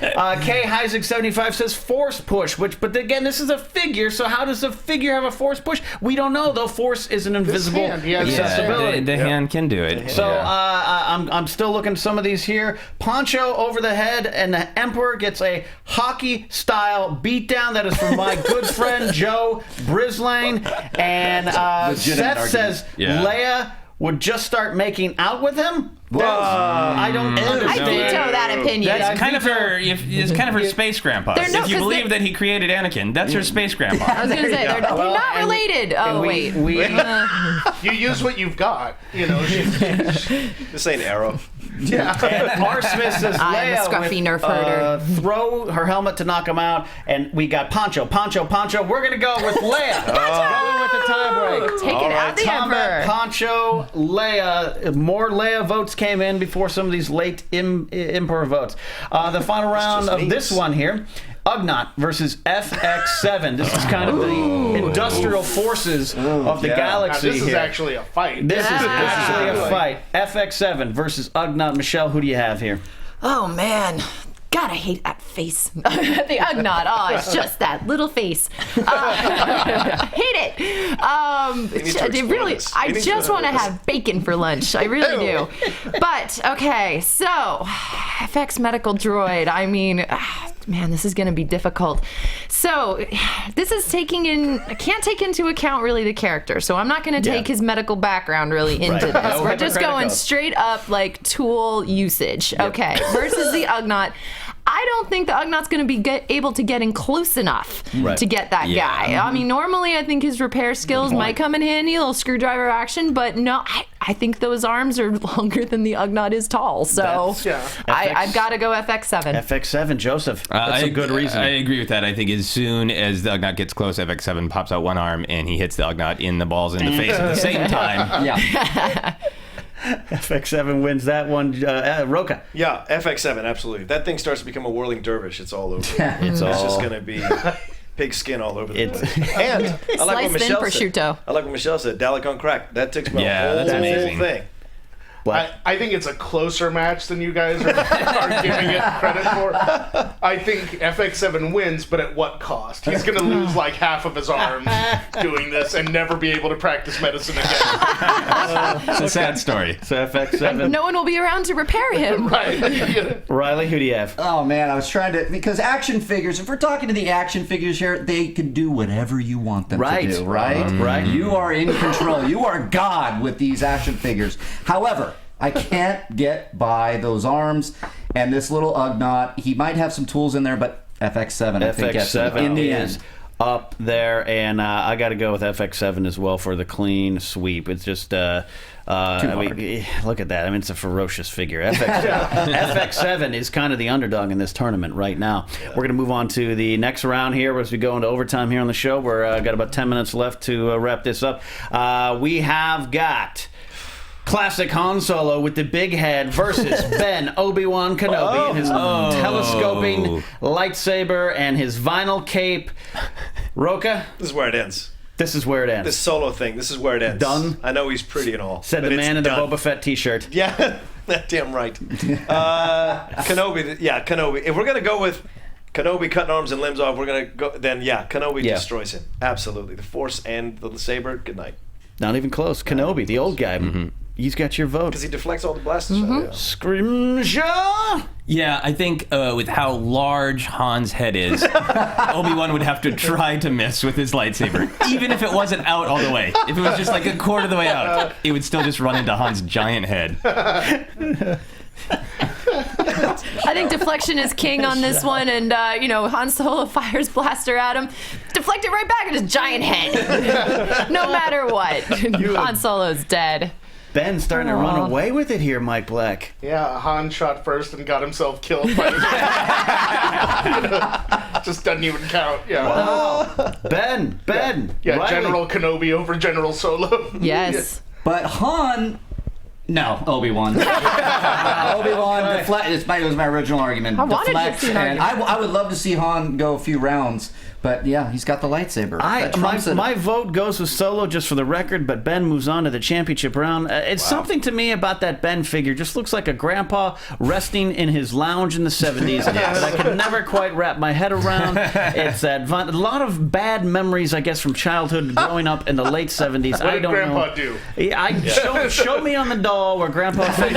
Speaker 3: K. Heisig 75 says force push, but again, this is a figure, so how does a figure have a force push? We don't know, though. Force is an invisible accessibility.
Speaker 4: The hand can do it.
Speaker 3: So I'm still looking at some of these here. Poncho over the head, and the Emperor gets a hockey-style beatdown. That is from my good friend Joe Brislane. And Seth says Leia would just start making out with him? I don't understand.
Speaker 6: I veto that opinion.
Speaker 4: That's kind of her. It's kind of her space grandpa. If you believe that he created Anakin, that's her space grandpa.
Speaker 6: I was going to say they're not related. Wait.
Speaker 7: You use what you've got. You know.
Speaker 8: This ain't Arrow.
Speaker 3: Yeah. And R. Smith says Leia
Speaker 6: the scruffy nerf herder.
Speaker 3: Throw her helmet to knock him out, and we got Poncho. We're gonna go with Leia. Going with the tiebreak.
Speaker 6: Taking out the Emperor.
Speaker 3: Poncho, Leia. More Leia votes came in before some of these late Emperor votes. The final round of this one here. Ugnaught versus FX7. This is kind of the industrial forces of the galaxy.
Speaker 7: Now, this is actually a fight.
Speaker 3: This is actually a fight. FX7 versus Ugnaught. Michelle, who do you have here?
Speaker 6: Oh, man. God, I hate that face. The Ugnaught. Oh, it's just that little face. I hate it. I just want to have bacon for lunch. I really do. But, okay, so FX Medical Droid. I mean, man, this is going to be difficult. So, this is I can't take into account really the character. So, I'm not going to take his medical background really into this.
Speaker 3: No,
Speaker 6: we're just going straight up like tool usage. Okay, versus the Ugnaught. I don't think the Ugnaught's going to be able to get in close enough to get that guy. I mean, normally I think his repair skills might come in handy, a little screwdriver action, but no, I think those arms are longer than the Ugnaught is tall. So I've got to go FX7.
Speaker 3: FX7, Joseph. That's a good reason.
Speaker 4: I agree with that. I think as soon as the Ugnaught gets close, FX7 pops out one arm and he hits the Ugnaught in the balls in the face at the same time.
Speaker 3: Yeah. FX7 wins that one. Roka.
Speaker 8: Yeah, FX7, absolutely. That thing starts to become a whirling dervish. It's all over. It's just going to be pig skin all over the place. And I like what Michelle said. I like what Michelle said. Dalek on crack. That takes about the whole thing.
Speaker 7: I think it's a closer match than you guys are giving it credit for. I think FX7 wins, but at what cost? He's going to lose like half of his arms doing this and never be able to practice medicine again.
Speaker 4: It's a sad story.
Speaker 3: So FX7.
Speaker 6: No one will be around to repair him.
Speaker 7: Right.
Speaker 3: Riley, who do you have?
Speaker 5: Oh, man, I was trying to... Because action figures, if we're talking to the action figures here, they can do whatever you want them to do, right?
Speaker 3: Right.
Speaker 5: You are in control. You are God with these action figures. However... I can't get by those arms. And this little Ugnaught, he might have some tools in there, but FX7, I think, gets him in the end.
Speaker 3: Up there, and I got to go with FX7 as well for the clean sweep. It's just, look at that. I mean, it's a ferocious figure. FX7 is kind of the underdog in this tournament right now. We're going to move on to the next round here as we go into overtime here on the show. We're got about 10 minutes left to wrap this up. We have got classic Han Solo with the big head versus Ben Obi-Wan Kenobi and his telescoping lightsaber and his vinyl cape. Roka?
Speaker 8: This is where it ends.
Speaker 3: This is where it ends.
Speaker 8: This Solo thing, this is where it ends.
Speaker 3: Done?
Speaker 8: I know he's pretty and all.
Speaker 3: Said the man in the Boba Fett t-shirt.
Speaker 8: Yeah, damn right. Kenobi, Kenobi. If we're going to go with Kenobi cutting arms and limbs off, we're going to go, then Kenobi destroys him. Absolutely. The Force and the saber, good night.
Speaker 3: Not even close. Kenobi, the old guy. Mm-hmm. He's got your vote.
Speaker 8: Because he deflects all the blasters.
Speaker 3: Scrimshaw!
Speaker 4: Yeah, I think with how large Han's head is, Obi-Wan would have to try to miss with his lightsaber. Even if it wasn't out all the way. If it was just like a quarter of the way out, it would still just run into Han's giant head.
Speaker 6: I think deflection is king on this one, and Han Solo fires blaster at him, deflect it right back at his giant head. No matter what, Han Solo's dead.
Speaker 3: Ben's starting to run away with it here, Mike Black.
Speaker 7: Yeah, Han shot first and got himself killed by his just doesn't even count. Yeah.
Speaker 3: Wow. Ben.
Speaker 7: Yeah,
Speaker 3: Riley.
Speaker 7: General Kenobi over General Solo.
Speaker 6: Yes.
Speaker 5: But Han... No, Obi-Wan. Obi-Wan deflect. It was my original argument.
Speaker 6: I wanted to see
Speaker 5: and I would love to see Han go a few rounds, but yeah, he's got the lightsaber.
Speaker 3: My vote goes with Solo just for the record, but Ben moves on to the championship round. It's something to me about that Ben figure. Just looks like a grandpa resting in his lounge in the 70s that I could never quite wrap my head around. It's that a lot of bad memories, I guess, from childhood growing up in the late 70s.
Speaker 7: What
Speaker 3: I
Speaker 7: did
Speaker 3: don't
Speaker 7: Grandpa
Speaker 3: know.
Speaker 7: do?
Speaker 3: Show me on the doll where Grandpa Fig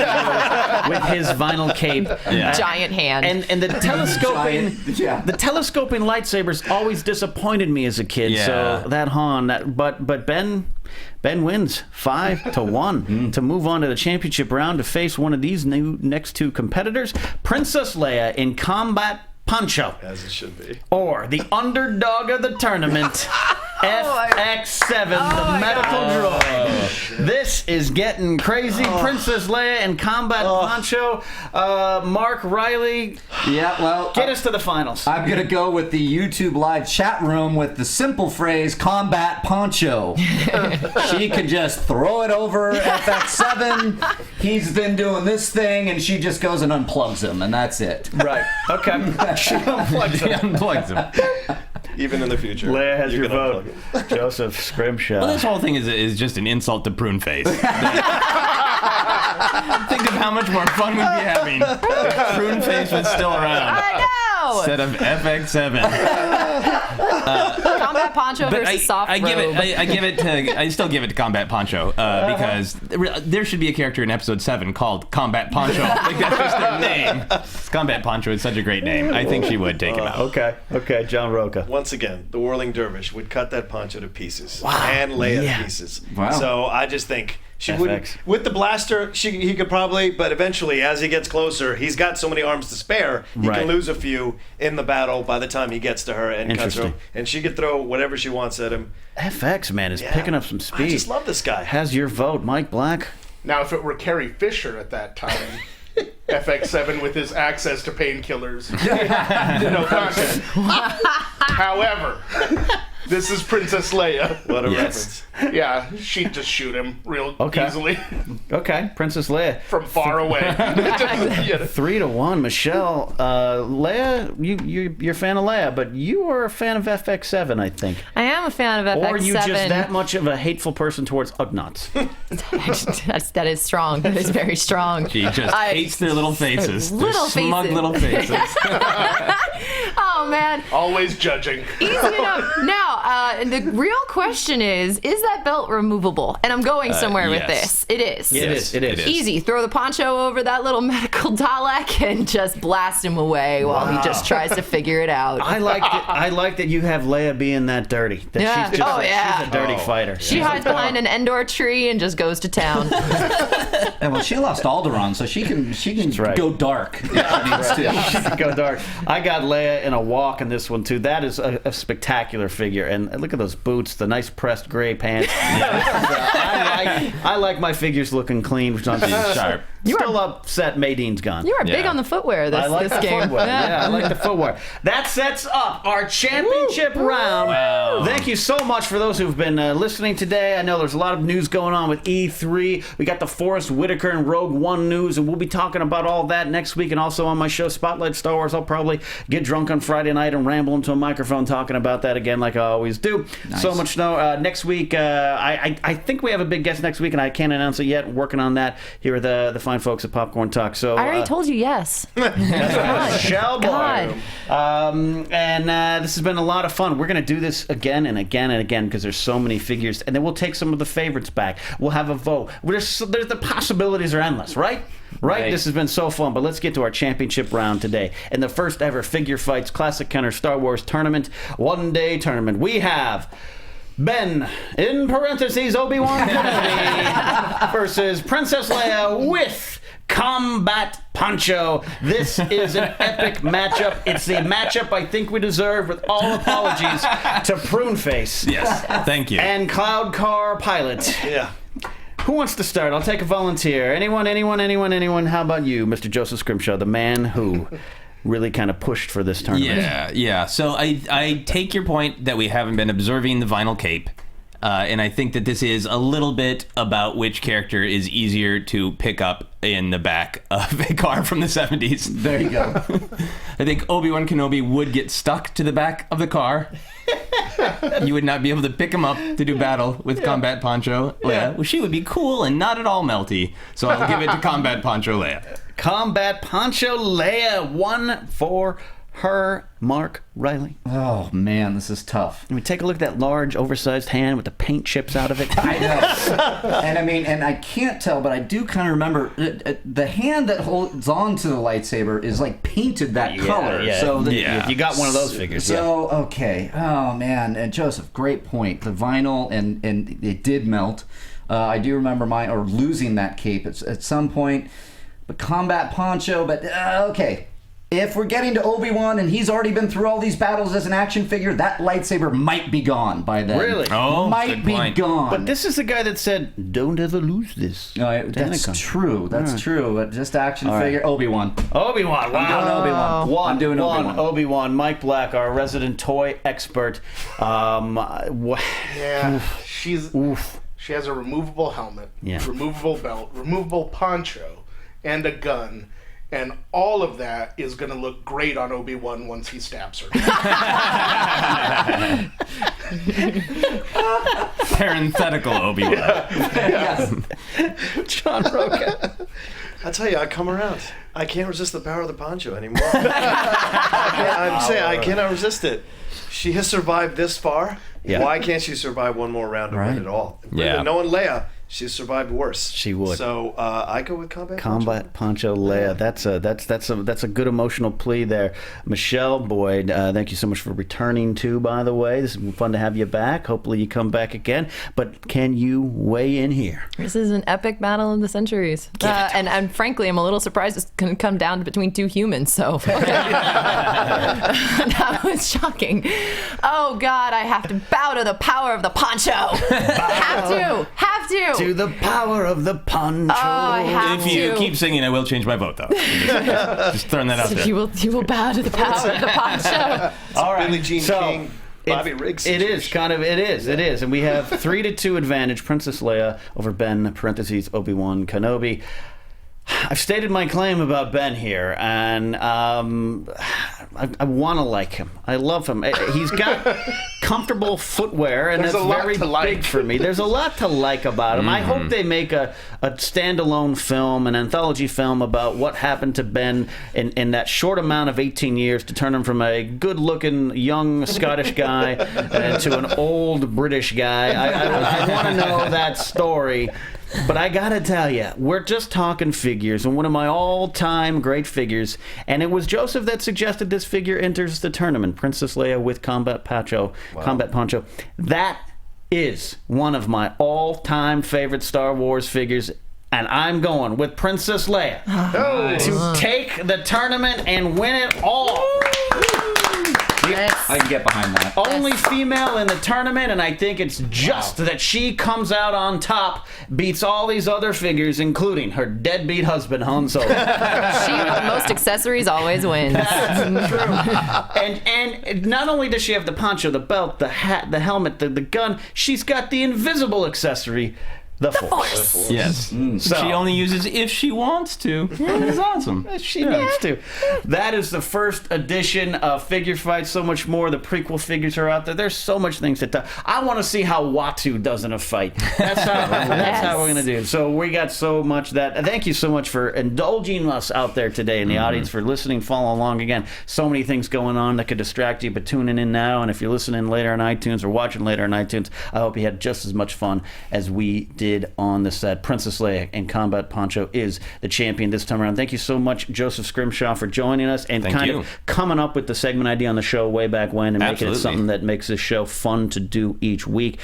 Speaker 3: with his vinyl cape,
Speaker 6: giant hand,
Speaker 3: and the telescoping, the telescoping lightsabers always disappointed me as a kid.
Speaker 4: Yeah.
Speaker 3: So that Han, but Ben wins 5-1 to move on to the championship round to face one of these next two competitors, Princess Leia in Combat Poncho.
Speaker 8: As it should be.
Speaker 3: Or the underdog of the tournament, FX7, the medical droid. This is getting crazy. Princess Leia in Combat Poncho. Mark, Riley.
Speaker 5: Yeah, well,
Speaker 3: get us to the finals.
Speaker 5: I'm going to go with the YouTube live chat room with the simple phrase, Combat Poncho. She could just throw it over FX7. He's been doing this thing, and she just goes and unplugs him, and that's it.
Speaker 3: Right. Okay. She unplugs him.
Speaker 8: Even in the future.
Speaker 3: Leia has your vote. Joseph Scrimshaw.
Speaker 4: Well, this whole thing is just an insult to Prune Face. Think of how much more fun we'd be having if Prune Face was still around.
Speaker 6: I know!
Speaker 4: Instead of FX7.
Speaker 6: Combat Poncho versus soft robe.
Speaker 4: I still give it to Combat Poncho because there should be a character in episode 7 called Combat Poncho. Like, that's just their name. Combat Poncho is such a great name. I think she would take him out.
Speaker 3: Okay, John Roca.
Speaker 8: Once again, the whirling dervish would cut that Poncho to pieces and Leia to pieces.
Speaker 5: Wow.
Speaker 8: So I just think she would, with the blaster, he could probably, but eventually, as he gets closer, he's got so many arms to spare, he can lose a few in the battle by the time he gets to her and cuts her. And she could throw whatever she wants at him.
Speaker 3: FX, man, is picking up some speed.
Speaker 8: I just love this guy.
Speaker 3: Has your vote, Mike Black?
Speaker 7: Now, if it were Carrie Fisher at that time, FX7 with his access to painkillers, no contest. However, this is Princess Leia.
Speaker 8: What a reference.
Speaker 7: Yeah, she'd just shoot him real easily.
Speaker 3: Okay, Princess Leia.
Speaker 7: From far away.
Speaker 3: 3-1. Michelle, Leia, you're a fan of Leia, but you are a fan of FX7, I think.
Speaker 6: I am a fan of FX7.
Speaker 3: Or are you just that much of a hateful person towards Ugnaughts?
Speaker 6: That is strong. That is very strong.
Speaker 4: She just hates their little faces. Smug little faces.
Speaker 6: Oh, man.
Speaker 7: Always judging.
Speaker 6: Easy enough. Now, and the real question is that belt removable? And I'm going somewhere with this. It is.
Speaker 3: It is.
Speaker 6: Easy. Throw the poncho over that little medical Dalek and just blast him away while he just tries to figure it out.
Speaker 3: I like that you have Leia being that dirty. That she's just she's a dirty fighter.
Speaker 6: She hides behind an Endor tree and just goes to town.
Speaker 5: And well, she lost Alderaan, so she can go dark if she needs to.
Speaker 3: She can go dark. I got Leia in a walk in this one too. That is a spectacular figure, and look at those boots, the nice pressed gray pants. I like my figures looking clean, sharp. Still upset Madine's gone.
Speaker 6: You are big on the footwear this game.
Speaker 3: Footwear. Yeah, I like the footwear. That sets up our championship round. Wow. Thank you so much for those who've been listening today. I know there's a lot of news going on with E3. We got the Forrest Whitaker and Rogue One news, and we'll be talking about all that next week. And also on my show, Spotlight Star Wars, I'll probably get drunk on Friday night and ramble into a microphone talking about that again like I always do. Nice. So much snow. Next week, I think we have a big guest next week, and I can't announce it yet. Working on that here at the fine folks at Popcorn Talk. So
Speaker 6: I already told you yes.
Speaker 3: Shell boy. And this has been a lot of fun. We're going to do this again and again and again because there's so many figures, and then we'll take some of the favorites back. We'll have a vote. There's the possibilities are endless, right? Right? This has been so fun, but let's get to our championship round today. In the first ever Figure Fights Classic Kenner Star Wars tournament, one-day tournament, we have Ben, in parentheses, Obi-Wan Kenobi, versus Princess Leia with Combat Poncho. This is an epic matchup. It's the matchup I think we deserve, with all apologies to Prune Face.
Speaker 4: Yes, thank you.
Speaker 3: And Cloud Car Pilot.
Speaker 8: Yeah.
Speaker 3: Who wants to start? I'll take a volunteer. Anyone? How about you, Mr. Joseph Scrimshaw, the man who really kind of pushed for this tournament?
Speaker 4: Yeah. So I take your point that we haven't been observing the vinyl cape. And I think that this is a little bit about which character is easier to pick up in the back of a car from the 70s.
Speaker 3: There you go.
Speaker 4: I think Obi-Wan Kenobi would get stuck to the back of the car. You would not be able to pick him up to do battle with Combat Poncho Leia. Yeah. Well, she would be cool and not at all melty. So I'll give it to Combat Poncho Leia.
Speaker 3: Combat Poncho Leia, 1 for her. Mark Riley.
Speaker 5: Oh man, this is tough.
Speaker 3: I mean, take a look at that large, oversized hand with the paint chips out of it.
Speaker 5: I know. And I can't tell, but I do kind of remember the hand that holds on to the lightsaber is like painted that color.
Speaker 3: Yeah.
Speaker 5: So
Speaker 3: you got one of those figures.
Speaker 5: So okay. Oh man, and Joseph, great point. The vinyl and it did melt. I do remember losing that cape at some point. But Combat Poncho. But okay. If we're getting to Obi-Wan and he's already been through all these battles as an action figure, that lightsaber might be gone by then.
Speaker 3: Really?
Speaker 4: Oh,
Speaker 5: might be gone.
Speaker 3: But this is the guy that said, "Don't ever lose this."
Speaker 5: No, that's true. That's true. But just action figure. Obi-Wan.
Speaker 3: Obi-Wan. Wow.
Speaker 5: I'm doing Obi-Wan.
Speaker 3: I'm doing Obi-Wan. Obi-Wan. Mike Black, our resident toy expert.
Speaker 7: She has a removable helmet, removable belt, removable poncho, and a gun. And all of that is going to look great on Obi-Wan once he stabs her.
Speaker 4: Parenthetical Obi-Wan.
Speaker 5: Yes.
Speaker 3: John Roca.
Speaker 8: I tell you, I come around. I can't resist the power of the poncho anymore. I cannot resist it. She has survived this far. Yeah. Why can't she survive one more round to win it all?
Speaker 4: Yeah.
Speaker 8: Knowing Leia, she's survived worse.
Speaker 3: She would.
Speaker 8: So I go with Combat
Speaker 3: Poncho Leia. That's a good emotional plea there. Michelle Boyd, thank you so much for returning too. By the way, this has been fun to have you back. Hopefully you come back again. But can you weigh in here?
Speaker 6: This is an epic battle of the centuries, and frankly, I'm a little surprised it's going to come down between two humans. So that was shocking. Oh God, I have to bow to the power of the poncho. Have to.
Speaker 3: To the power of the poncho.
Speaker 6: I have
Speaker 4: if you keep singing, I will change my vote, though. Just throwing that out there.
Speaker 6: You will bow to the power of the poncho.
Speaker 3: All right.
Speaker 8: Billie Jean King, Bobby Riggs.
Speaker 3: It is. And we have 3-2 advantage. Princess Leia over Ben, parentheses, Obi-Wan Kenobi. I've stated my claim about Ben here, and I want to like him. I love him. He's got comfortable footwear, and
Speaker 7: There's
Speaker 3: that's
Speaker 7: a lot
Speaker 3: very
Speaker 7: to like.
Speaker 3: big for me. There's a lot to like about him. I hope they make a standalone film, an anthology film about what happened to Ben in that short amount of 18 years to turn him from a good-looking young Scottish guy to an old British guy. I want to know that story. But I gotta tell you, we're just talking figures, and one of my all-time great figures, and it was Joseph that suggested this figure enters the tournament, Princess Leia with combat poncho. That is one of my all-time favorite Star Wars figures, and I'm going with Princess Leia to take the tournament and win it all.
Speaker 5: I can get behind that.
Speaker 3: Only female in the tournament, and I think it's just that she comes out on top, beats all these other figures, including her deadbeat husband, Han Solo.
Speaker 6: She with the most accessories always wins.
Speaker 3: That's true. And not only does she have the poncho, the belt, the hat, the helmet, the gun, she's got the invisible accessory. The Force.
Speaker 4: Yes. So, she only uses if she wants to. That is awesome.
Speaker 3: She needs to. That is the first edition of Figure Fight. So much more. The prequel figures are out there. There's so much things to tell. I want to see how Watu does in a fight. That's how we're going to do it. So we got so much that. Thank you so much for indulging us out there today in the audience, for listening, following along. Again, so many things going on that could distract you, but tuning in now. And if you're listening later on iTunes or watching later on iTunes, I hope you had just as much fun as we did on the set. Princess Leia in combat poncho is the champion this time around. Thank you so much, Joseph Scrimshaw, for joining us and of coming up with the segment idea on the show way back when and making it something that makes this show fun to do each week.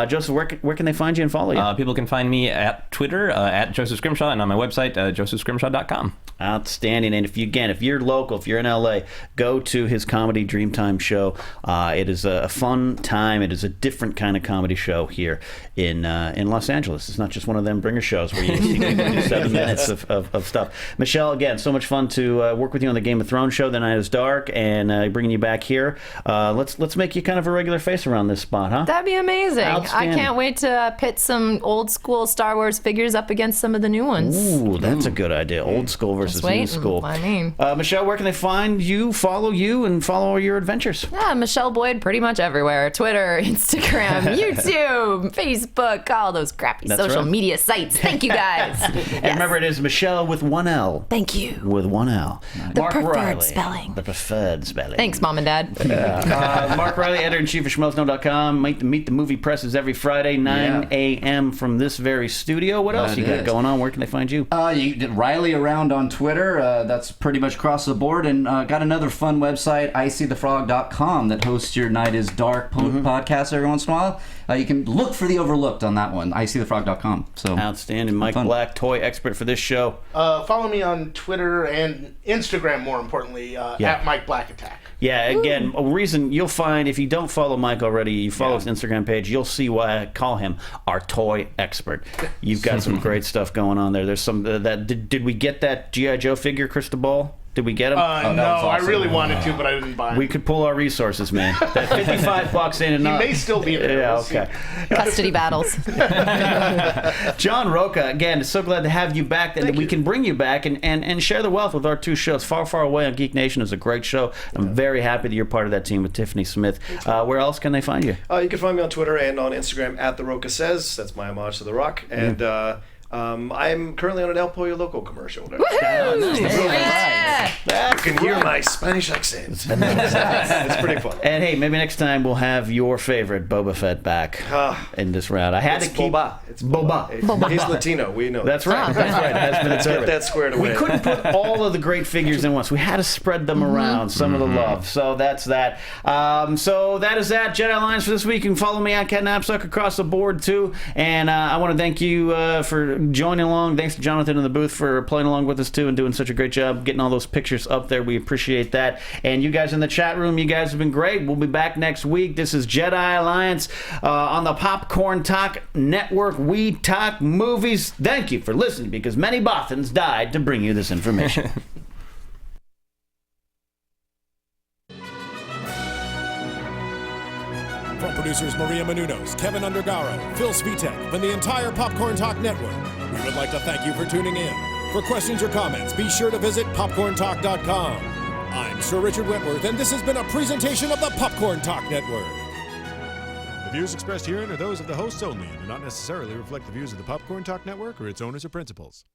Speaker 3: Joseph, where can they find you and follow you?
Speaker 4: People can find me at Twitter at Joseph Scrimshaw, and on my website, josephscrimshaw.com.
Speaker 3: Outstanding. And if you're local, if you're in LA, go to his comedy Dreamtime show. It is a fun time. It is a different kind of comedy show here in Los Angeles. It's not just one of them bringer shows where you see people do 7 minutes of stuff. Michelle, again, so much fun to work with you on the Game of Thrones show, The Night is Dark, and bringing you back here. Let's make you kind of a regular face around this spot, huh?
Speaker 6: That'd be amazing. I can't wait to pit some old school Star Wars figures up against some of the new ones.
Speaker 3: Ooh, that's a good idea. Old school versus new school.
Speaker 6: I mean,
Speaker 3: Michelle, where can they find you, follow you, and follow your adventures?
Speaker 6: Yeah, Michelle Boyd pretty much everywhere. Twitter, Instagram, YouTube, Facebook, all those crappy social media sites. Thank you, guys.
Speaker 3: And remember, it is Michelle with one L.
Speaker 6: Thank you.
Speaker 3: With one L.
Speaker 6: The
Speaker 3: Mark
Speaker 6: preferred
Speaker 3: Riley,
Speaker 6: spelling.
Speaker 3: The preferred spelling.
Speaker 6: Thanks, Mom and Dad.
Speaker 3: Mark Riley, editor-in-chief of schmoesknow.com. Meet the movie presses every Friday, 9 a.m. from this very studio. What else you got going on? Where can they find you?
Speaker 5: You get Riley around on Twitter. That's pretty much across the board. And got another fun website, iseethefrog.com, that hosts your Night is Dark podcast every once in a while. You can look for the Overlooked on that one, iseethefrog.com. So
Speaker 3: outstanding. Mike Black, toy expert for this show.
Speaker 7: Follow me on Twitter and Instagram, more importantly, at Mike Black Attack.
Speaker 3: Yeah, again, a reason you'll find, if you don't follow Mike already, you follow his Instagram page, you'll see why I call him our toy expert. You've got some great stuff going on there. There's some did we get that G.I. Joe figure, Cristobal? Did we get him?
Speaker 7: No,
Speaker 3: awesome.
Speaker 7: I really wanted to, but I didn't buy him.
Speaker 3: We could pull our resources, man. That $55 in and
Speaker 7: he
Speaker 3: up.
Speaker 7: may still be in there.
Speaker 3: Yeah,
Speaker 7: we'll
Speaker 3: okay.
Speaker 6: Custody battles.
Speaker 3: John Roca, again, so glad to have you back. That we can bring you back and share the wealth with our two shows. Far, Far Away on Geek Nation is a great show. I'm very happy that you're part of that team with Tiffany Smith. Where else can they find you?
Speaker 8: You can find me on Twitter and on Instagram at The Roca Says. That's my homage to The Rock. And I'm currently on an El Pollo Loco commercial. You can hear my Spanish accent. It's pretty fun.
Speaker 3: And hey, maybe next time we'll have your favorite Boba Fett back in this round. I had to keep
Speaker 8: Boba. It's Boba. He's Latino. We know.
Speaker 3: That's right. That's right. It has been
Speaker 8: Let's get that squared away.
Speaker 3: We couldn't put all of the great figures in once. We had to spread them around. Some of the love. So that's that. So that is that. Jedi Alliance for this week. You can follow me at Ken Napzok across the board too. And I want to thank you for joining along. Thanks to Jonathan in the booth for playing along with us too and doing such a great job getting all those pictures up there. We appreciate that. And you guys in the chat room, you guys have been great. We'll be back next week. This is Jedi Alliance on the Popcorn Talk Network. We talk movies. Thank you for listening, because many Bothans died to bring you this information.
Speaker 1: From producers Maria Menounos, Kevin Undergaro, Phil Svitek, and the entire Popcorn Talk Network, we would like to thank you for tuning in. For questions or comments, be sure to visit popcorntalk.com. I'm Sir Richard Wentworth, and this has been a presentation of the Popcorn Talk Network. views expressed herein are those of the hosts only and do not necessarily reflect the views of the Popcorn Talk Network or its owners or principals.